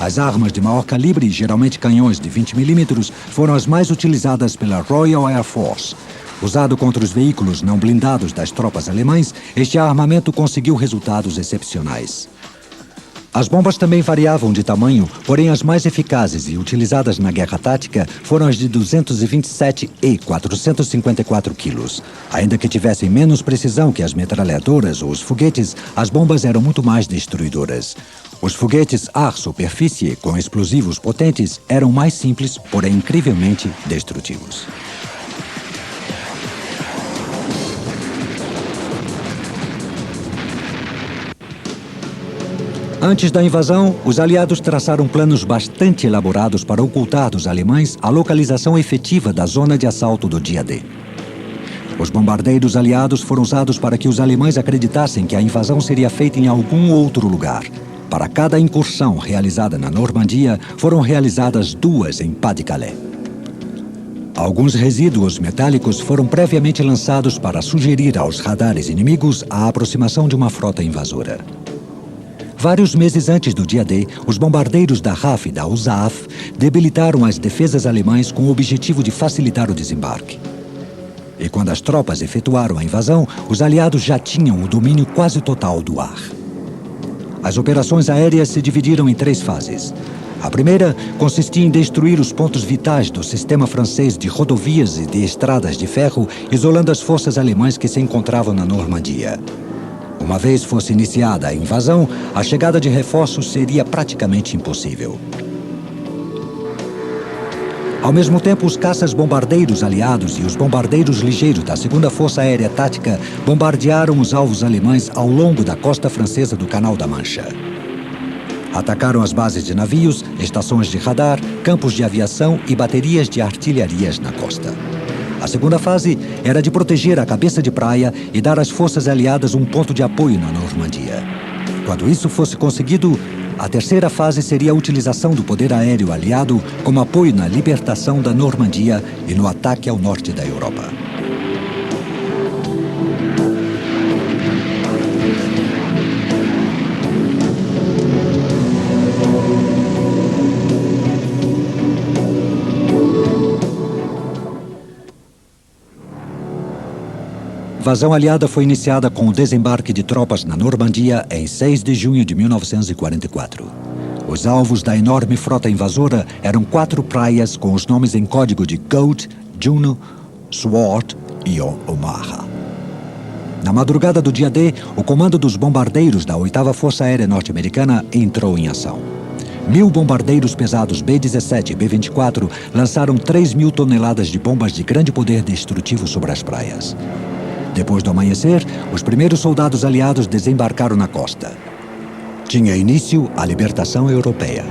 S2: As armas de maior calibre, geralmente canhões de 20 mm, foram as mais utilizadas pela Royal Air Force. Usado contra os veículos não blindados das tropas alemãs, este armamento conseguiu resultados excepcionais. As bombas também variavam de tamanho, porém as mais eficazes e utilizadas na guerra tática foram as de 227 e 454 quilos. Ainda que tivessem menos precisão que as metralhadoras ou os foguetes, as bombas eram muito mais destruidoras. Os foguetes ar-superfície, com explosivos potentes, eram mais simples, porém incrivelmente destrutivos. Antes da invasão, os aliados traçaram planos bastante elaborados para ocultar dos alemães a localização efetiva da zona de assalto do dia D. Os bombardeiros aliados foram usados para que os alemães acreditassem que a invasão seria feita em algum outro lugar. Para cada incursão realizada na Normandia, foram realizadas 2 em Pas-de-Calais. Alguns resíduos metálicos foram previamente lançados para sugerir aos radares inimigos a aproximação de uma frota invasora. Vários meses antes do dia D, os bombardeiros da RAF e da USAF debilitaram as defesas alemãs com o objetivo de facilitar o desembarque. E quando as tropas efetuaram a invasão, os aliados já tinham o domínio quase total do ar. As operações aéreas se dividiram em 3 fases. A primeira consistia em destruir os pontos vitais do sistema francês de rodovias e de estradas de ferro, isolando as forças alemãs que se encontravam na Normandia. Uma vez fosse iniciada a invasão, a chegada de reforços seria praticamente impossível. Ao mesmo tempo, os caças-bombardeiros aliados e os bombardeiros ligeiros da 2ª Força Aérea Tática bombardearam os alvos alemães ao longo da costa francesa do Canal da Mancha. Atacaram as bases de navios, estações de radar, campos de aviação e baterias de artilharias na costa. A segunda fase era de proteger a cabeça de praia e dar às forças aliadas um ponto de apoio na Normandia. Quando isso fosse conseguido, a terceira fase seria a utilização do poder aéreo aliado como apoio na libertação da Normandia e no ataque ao norte da Europa. A invasão aliada foi iniciada com o desembarque de tropas na Normandia em 6 de junho de 1944. Os alvos da enorme frota invasora eram 4 praias com os nomes em código de Goat, Juno, Sword e Omaha. Na madrugada do dia D, o comando dos bombardeiros da 8ª Força Aérea Norte-Americana entrou em ação. 1.000 bombardeiros pesados B-17 e B-24 lançaram 3.000 toneladas de bombas de grande poder destrutivo sobre as praias. Depois do amanhecer, os primeiros soldados aliados desembarcaram na costa. Tinha início a libertação europeia.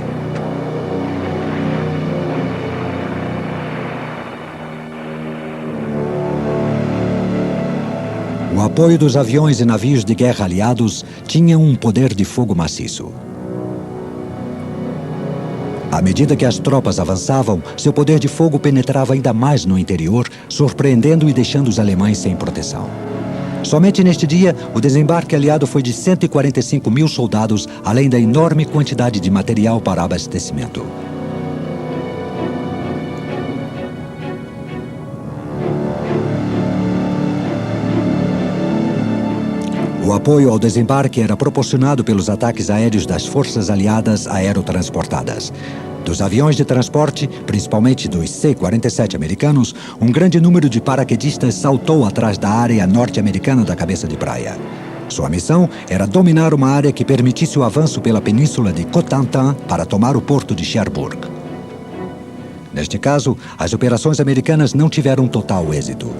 S2: O apoio dos aviões e navios de guerra aliados tinha um poder de fogo maciço. À medida que as tropas avançavam, seu poder de fogo penetrava ainda mais no interior, surpreendendo e deixando os alemães sem proteção. Somente neste dia, o desembarque aliado foi de 145.000 soldados, além da enorme quantidade de material para abastecimento. O apoio ao desembarque era proporcionado pelos ataques aéreos das forças aliadas aerotransportadas. Dos aviões de transporte, principalmente dos C-47 americanos, um grande número de paraquedistas saltou atrás da área norte-americana da cabeça de praia. Sua missão era dominar uma área que permitisse o avanço pela península de Cotentin para tomar o porto de Cherbourg. Neste caso, as operações americanas não tiveram total êxito.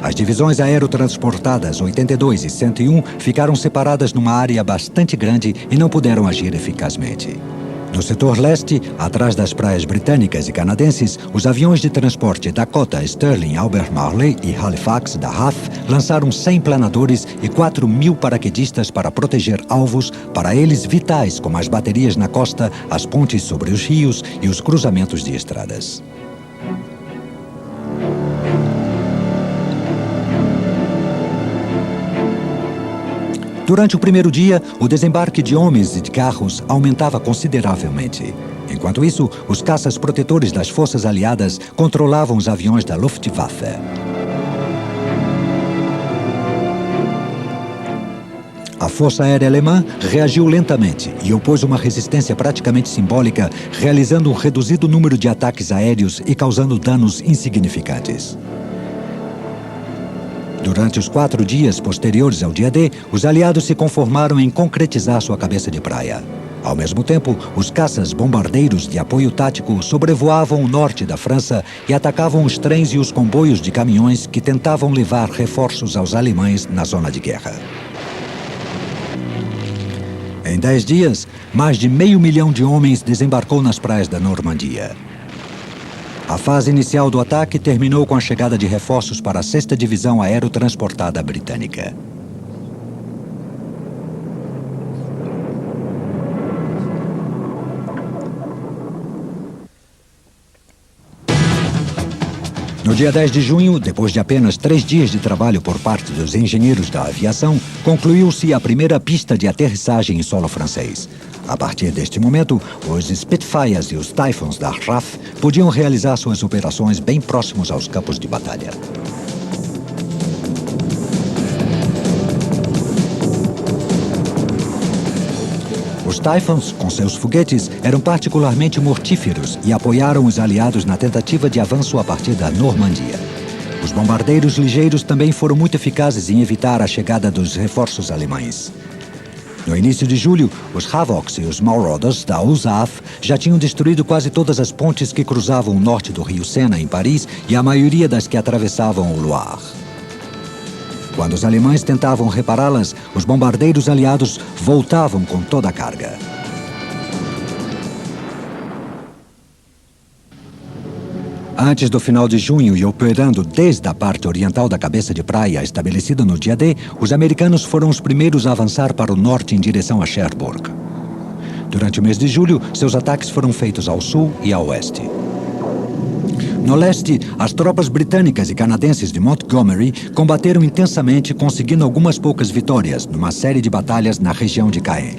S2: As divisões aerotransportadas 82 e 101 ficaram separadas numa área bastante grande e não puderam agir eficazmente. No setor leste, atrás das praias britânicas e canadenses, os aviões de transporte Dakota, Sterling, Albert Marley e Halifax da RAF lançaram 100 planadores e 4.000 paraquedistas para proteger alvos, para eles vitais como as baterias na costa, as pontes sobre os rios e os cruzamentos de estradas. Durante o primeiro dia, o desembarque de homens e de carros aumentava consideravelmente. Enquanto isso, os caças protetores das forças aliadas controlavam os aviões da Luftwaffe. A Força Aérea Alemã reagiu lentamente e opôs uma resistência praticamente simbólica, realizando um reduzido número de ataques aéreos e causando danos insignificantes. Durante os 4 dias posteriores ao dia D, os aliados se conformaram em concretizar sua cabeça de praia. Ao mesmo tempo, os caças bombardeiros de apoio tático sobrevoavam o norte da França e atacavam os trens e os comboios de caminhões que tentavam levar reforços aos alemães na zona de guerra. Em Em 10 dias, mais de 500 mil de homens desembarcou nas praias da Normandia. A fase inicial do ataque terminou com a chegada de reforços para a 6ª Divisão Aerotransportada Britânica. No dia 10 de junho, depois de apenas 3 dias de trabalho por parte dos engenheiros da aviação, concluiu-se a primeira pista de aterrissagem em solo francês. A partir deste momento, os Spitfires e os Typhoons da RAF podiam realizar suas operações bem próximos aos campos de batalha. Os Typhoons, com seus foguetes, eram particularmente mortíferos e apoiaram os aliados na tentativa de avanço a partir da Normandia. Os bombardeiros ligeiros também foram muito eficazes em evitar a chegada dos reforços alemães. No início de julho, os Havocs e os Marauders da USAF já tinham destruído quase todas as pontes que cruzavam o norte do rio Sena, em Paris, e a maioria das que atravessavam o Loire. Quando os alemães tentavam repará-las, os bombardeiros aliados voltavam com toda a carga. Antes do final de junho e operando desde a parte oriental da cabeça de praia estabelecida no dia D, os americanos foram os primeiros a avançar para o norte em direção a Cherbourg. Durante o mês de julho, seus ataques foram feitos ao sul e ao oeste. No leste, as tropas britânicas e canadenses de Montgomery combateram intensamente, conseguindo algumas poucas vitórias numa série de batalhas na região de Caen.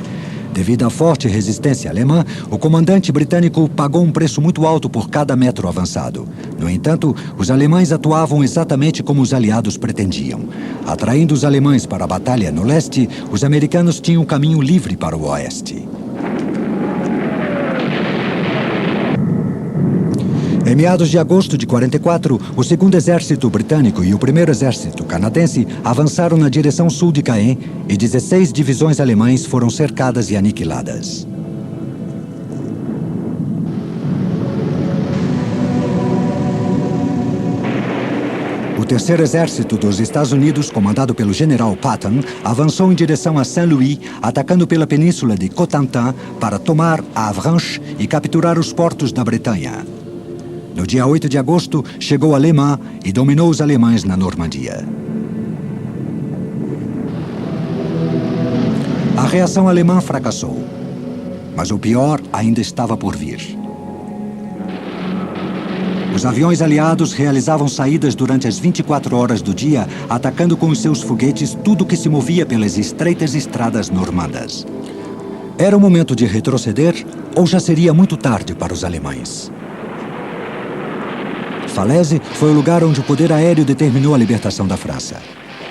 S2: Devido à forte resistência alemã, o comandante britânico pagou um preço muito alto por cada metro avançado. No entanto, os alemães atuavam exatamente como os aliados pretendiam. Atraindo os alemães para a batalha no leste, os americanos tinham um caminho livre para o oeste. Em meados de agosto de 44, o 2º Exército Britânico e o 1º Exército Canadense avançaram na direção sul de Caen e 16 divisões alemãs foram cercadas e aniquiladas. O 3º Exército dos Estados Unidos, comandado pelo general Patton, avançou em direção a Saint-Louis, atacando pela península de Cotentin para tomar Avranches e capturar os portos da Bretanha. No dia 8 de agosto, chegou a Le Mans e dominou os alemães na Normandia. A reação alemã fracassou, mas o pior ainda estava por vir. Os aviões aliados realizavam saídas durante as 24 horas do dia, atacando com os seus foguetes tudo que se movia pelas estreitas estradas normandas. Era o momento de retroceder ou já seria muito tarde para os alemães? Falaise foi o lugar onde o poder aéreo determinou a libertação da França.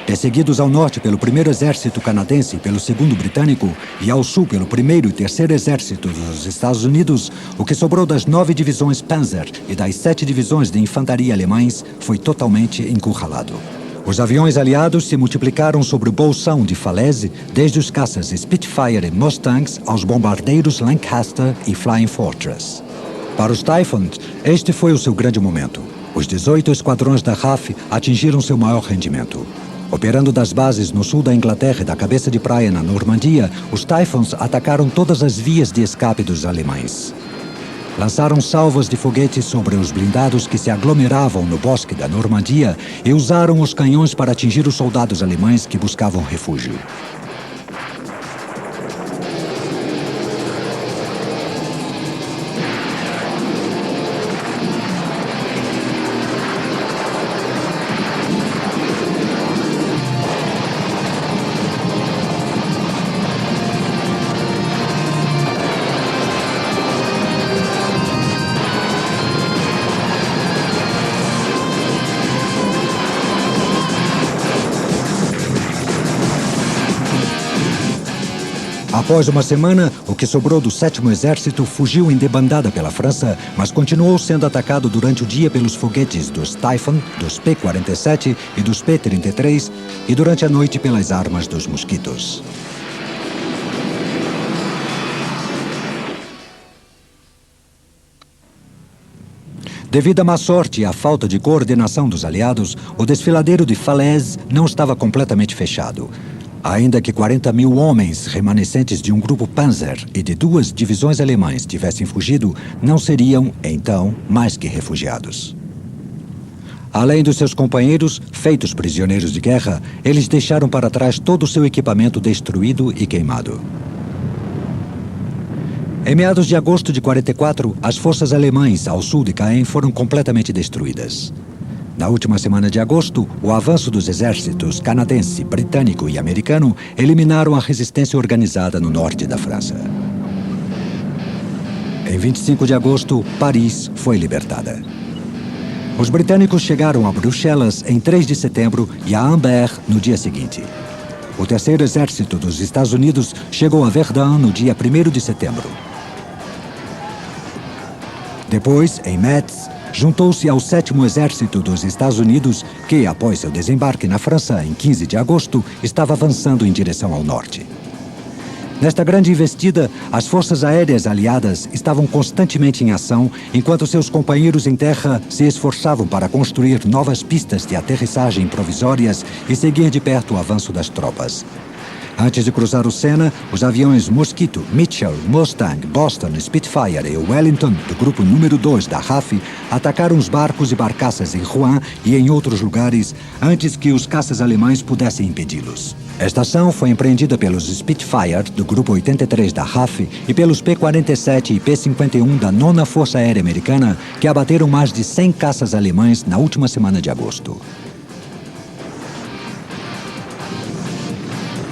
S2: Perseguidos ao norte pelo 1º Exército Canadense e pelo 2º Britânico, e ao sul pelo 1º e 3º Exército dos Estados Unidos, o que sobrou das 9 divisões Panzer e das 7 divisões de infantaria alemães foi totalmente encurralado. Os aviões aliados se multiplicaram sobre o bolsão de Falaise, desde os caças Spitfire e Mustangs aos bombardeiros Lancaster e Flying Fortress. Para os Typhoons, este foi o seu grande momento. Os 18 esquadrões da RAF atingiram seu maior rendimento. Operando das bases no sul da Inglaterra e da cabeça de praia na Normandia, os Typhoons atacaram todas as vias de escape dos alemães. Lançaram salvas de foguetes sobre os blindados que se aglomeravam no bosque da Normandia e usaram os canhões para atingir os soldados alemães que buscavam refúgio. Após uma semana, o que sobrou do 7º Exército fugiu em debandada pela França, mas continuou sendo atacado durante o dia pelos foguetes dos Typhoon, dos P-47 e dos P-33 e durante a noite pelas armas dos mosquitos. Devido à má sorte e à falta de coordenação dos aliados, o desfiladeiro de Falaise não estava completamente fechado. Ainda que 40.000 homens remanescentes de um grupo Panzer e de 2 divisões alemãs tivessem fugido, não seriam, então, mais que refugiados. Além dos seus companheiros, feitos prisioneiros de guerra, eles deixaram para trás todo o seu equipamento destruído e queimado. Em meados de agosto de 44, as forças alemãs ao sul de Caen foram completamente destruídas. Na última semana de agosto, o avanço dos exércitos canadense, britânico e americano eliminaram a resistência organizada no norte da França. Em 25 de agosto, Paris foi libertada. Os britânicos chegaram a Bruxelas em 3 de setembro e a Ambert no dia seguinte. O terceiro exército dos Estados Unidos chegou a Verdun no dia 1º de setembro. Depois, em Metz, juntou-se ao 7º Exército dos Estados Unidos, que, após seu desembarque na França em 15 de agosto, estava avançando em direção ao norte. Nesta grande investida, as forças aéreas aliadas estavam constantemente em ação, enquanto seus companheiros em terra se esforçavam para construir novas pistas de aterrissagem provisórias e seguir de perto o avanço das tropas. Antes de cruzar o Sena, os aviões Mosquito, Mitchell, Mustang, Boston, Spitfire e Wellington, do grupo número 2 da RAF, atacaram os barcos e barcaças em Rouen e em outros lugares antes que os caças alemães pudessem impedi-los. Esta ação foi empreendida pelos Spitfire, do grupo 83 da RAF, e pelos P-47 e P-51 da 9ª Força Aérea Americana, que abateram mais de 100 caças alemães na última semana de agosto.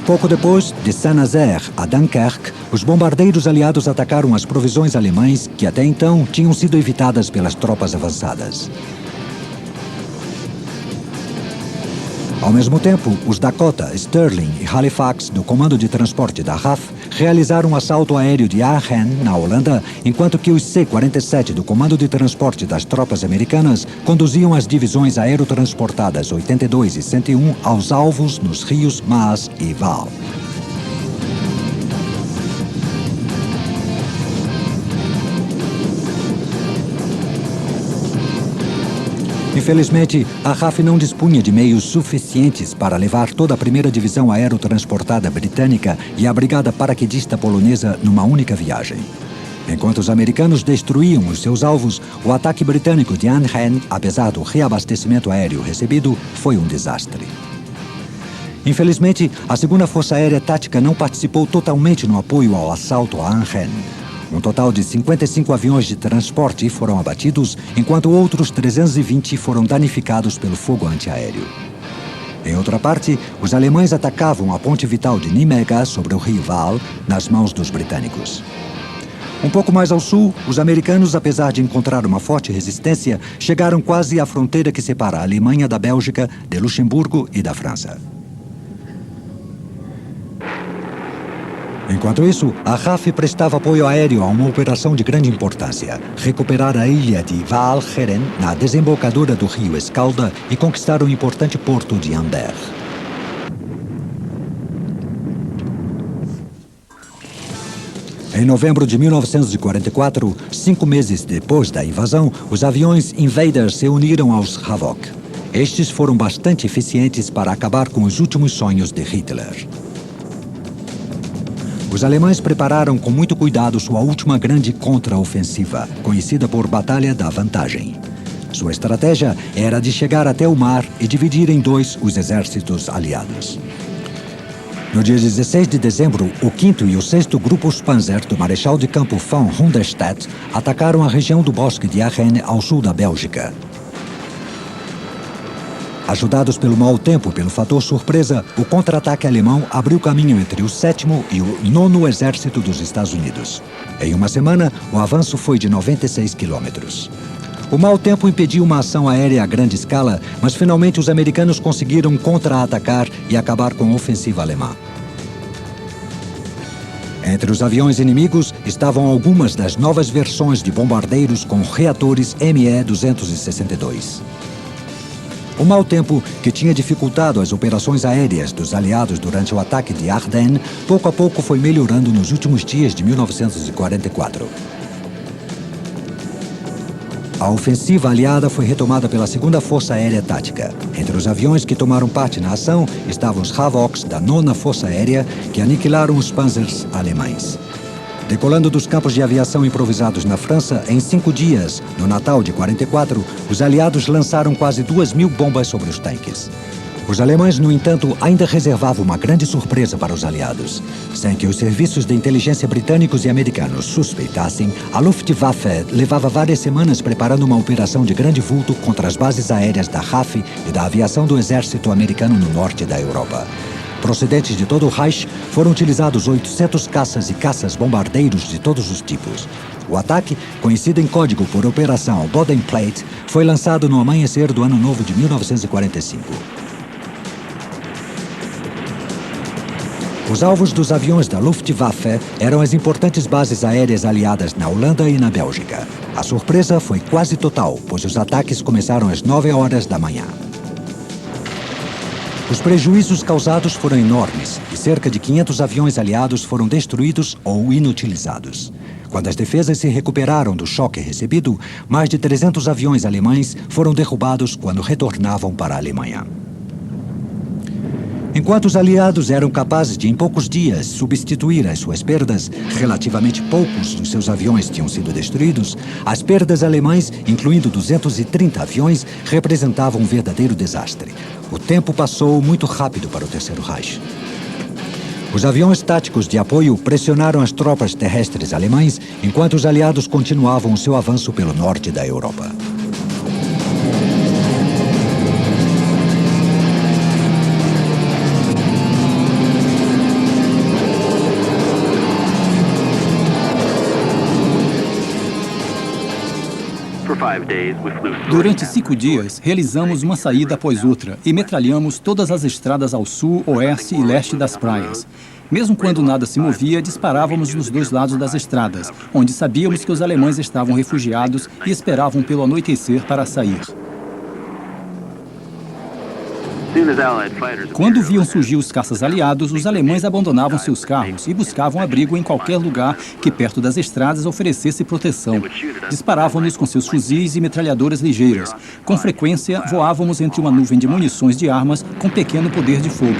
S2: Pouco depois, de Saint-Nazaire a Dunkerque, os bombardeiros aliados atacaram as provisões alemãs que até então tinham sido evitadas pelas tropas avançadas. Ao mesmo tempo, os Dakota, Sterling e Halifax, do Comando de Transporte da RAF, realizaram um assalto aéreo de Arnhem, na Holanda, enquanto que os C-47 do Comando de Transporte das tropas americanas conduziam as divisões aerotransportadas 82 e 101 aos alvos nos rios Maas e Vaal. Infelizmente, a RAF não dispunha de meios suficientes para levar toda a 1ª Divisão Aerotransportada Britânica e a Brigada Paraquedista Polonesa numa única viagem. Enquanto os americanos destruíam os seus alvos, o ataque britânico de Arnhem, apesar do reabastecimento aéreo recebido, foi um desastre. Infelizmente, a 2ª Força Aérea Tática não participou totalmente no apoio ao assalto a Arnhem. Um total de 55 aviões de transporte foram abatidos, enquanto outros 320 foram danificados pelo fogo antiaéreo. Em outra parte, os alemães atacavam a ponte vital de Nimega sobre o rio Vaal, nas mãos dos britânicos. Um pouco mais ao sul, os americanos, apesar de encontrar uma forte resistência, chegaram quase à fronteira que separa a Alemanha da Bélgica, de Luxemburgo e da França. Enquanto isso, a RAF prestava apoio aéreo a uma operação de grande importância: recuperar a ilha de Walcheren, na desembocadura do rio Escalda, e conquistar o importante porto de Ambert. Em novembro de 1944, 5 meses depois da invasão, os aviões Invaders se uniram aos Havoc. Estes foram bastante eficientes para acabar com os últimos sonhos de Hitler. Os alemães prepararam com muito cuidado sua última grande contraofensiva, conhecida por Batalha da Vantagem. Sua estratégia era de chegar até o mar e dividir em 2 os exércitos aliados. No dia 16 de dezembro, o 5º e o 6º Grupos Panzer do Marechal de Campo von Rundstedt atacaram a região do Bosque de Ardennes ao sul da Bélgica. Ajudados pelo mau tempo e pelo fator surpresa, o contra-ataque alemão abriu caminho entre o 7º e o 9º Exército dos Estados Unidos. Em uma semana, o avanço foi de 96 quilômetros. O mau tempo impediu uma ação aérea a grande escala, mas finalmente os americanos conseguiram contra-atacar e acabar com a ofensiva alemã. Entre os aviões inimigos estavam algumas das novas versões de bombardeiros com reatores ME-262. O mau tempo, que tinha dificultado as operações aéreas dos aliados durante o ataque de Ardennes, pouco a pouco foi melhorando nos últimos dias de 1944. A ofensiva aliada foi retomada pela 2ª Força Aérea Tática. Entre os aviões que tomaram parte na ação estavam os Hawks da 9ª Força Aérea, que aniquilaram os Panzers alemães. Decolando dos campos de aviação improvisados na França, em 5 dias, no Natal de 44, os aliados lançaram quase 2.000 bombas sobre os tanques. Os alemães, no entanto, ainda reservavam uma grande surpresa para os aliados. Sem que os serviços de inteligência britânicos e americanos suspeitassem, a Luftwaffe levava várias semanas preparando uma operação de grande vulto contra as bases aéreas da RAF e da aviação do exército americano no norte da Europa. Procedentes de todo o Reich, foram utilizados 800 caças e caças-bombardeiros de todos os tipos. O ataque, conhecido em código por Operação Bodenplatte, foi lançado no amanhecer do Ano Novo de 1945. Os alvos dos aviões da Luftwaffe eram as importantes bases aéreas aliadas na Holanda e na Bélgica. A surpresa foi quase total, pois os ataques começaram às 9 horas da manhã. Os prejuízos causados foram enormes e cerca de 500 aviões aliados foram destruídos ou inutilizados. Quando as defesas se recuperaram do choque recebido, mais de 300 aviões alemães foram derrubados quando retornavam para a Alemanha. Enquanto os aliados eram capazes de, em poucos dias, substituir as suas perdas, relativamente poucos dos seus aviões tinham sido destruídos, as perdas alemãs, incluindo 230 aviões, representavam um verdadeiro desastre. O tempo passou muito rápido para o Terceiro Reich. Os aviões táticos de apoio pressionaram as tropas terrestres alemães, enquanto os aliados continuavam o seu avanço pelo norte da Europa.
S4: Durante 5 dias, realizamos uma saída após outra e metralhamos todas as estradas ao sul, oeste e leste das praias. Mesmo quando nada se movia, disparávamos nos 2 lados das estradas, onde sabíamos que os alemães estavam refugiados e esperavam pelo anoitecer para sair. Quando viam surgir os caças aliados, os alemães abandonavam seus carros e buscavam abrigo em qualquer lugar que perto das estradas oferecesse proteção. Disparavam-nos com seus fuzis e metralhadoras ligeiras. Com frequência, voávamos entre uma nuvem de munições de armas com pequeno poder de fogo.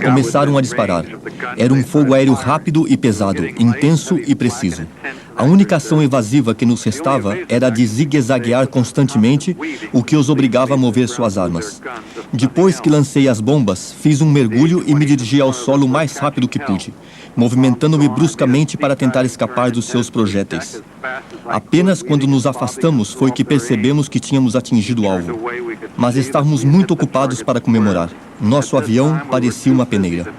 S1: Começaram a disparar. Era um fogo aéreo rápido e pesado, intenso e preciso. A única ação evasiva que nos restava era a de zigue-zaguear constantemente, o que os obrigava a mover suas armas. Depois que lancei as bombas, fiz um mergulho e me dirigi ao solo o mais rápido que pude, movimentando-me bruscamente para tentar escapar dos seus projéteis. Apenas quando nos afastamos foi que percebemos que tínhamos atingido o alvo. Mas estávamos muito ocupados para comemorar. Nosso avião parecia uma peneira.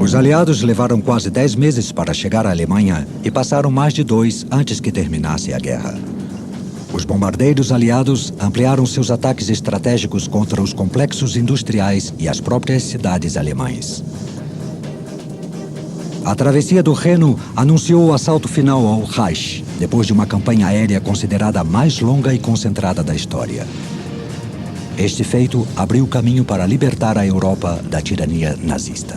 S2: Os aliados levaram quase 10 meses para chegar à Alemanha e passaram mais de 2 antes que terminasse a guerra. Os bombardeiros aliados ampliaram seus ataques estratégicos contra os complexos industriais e as próprias cidades alemães. A travessia do Reno anunciou o assalto final ao Reich, depois de uma campanha aérea considerada a mais longa e concentrada da história. Este feito abriu caminho para libertar a Europa da tirania nazista.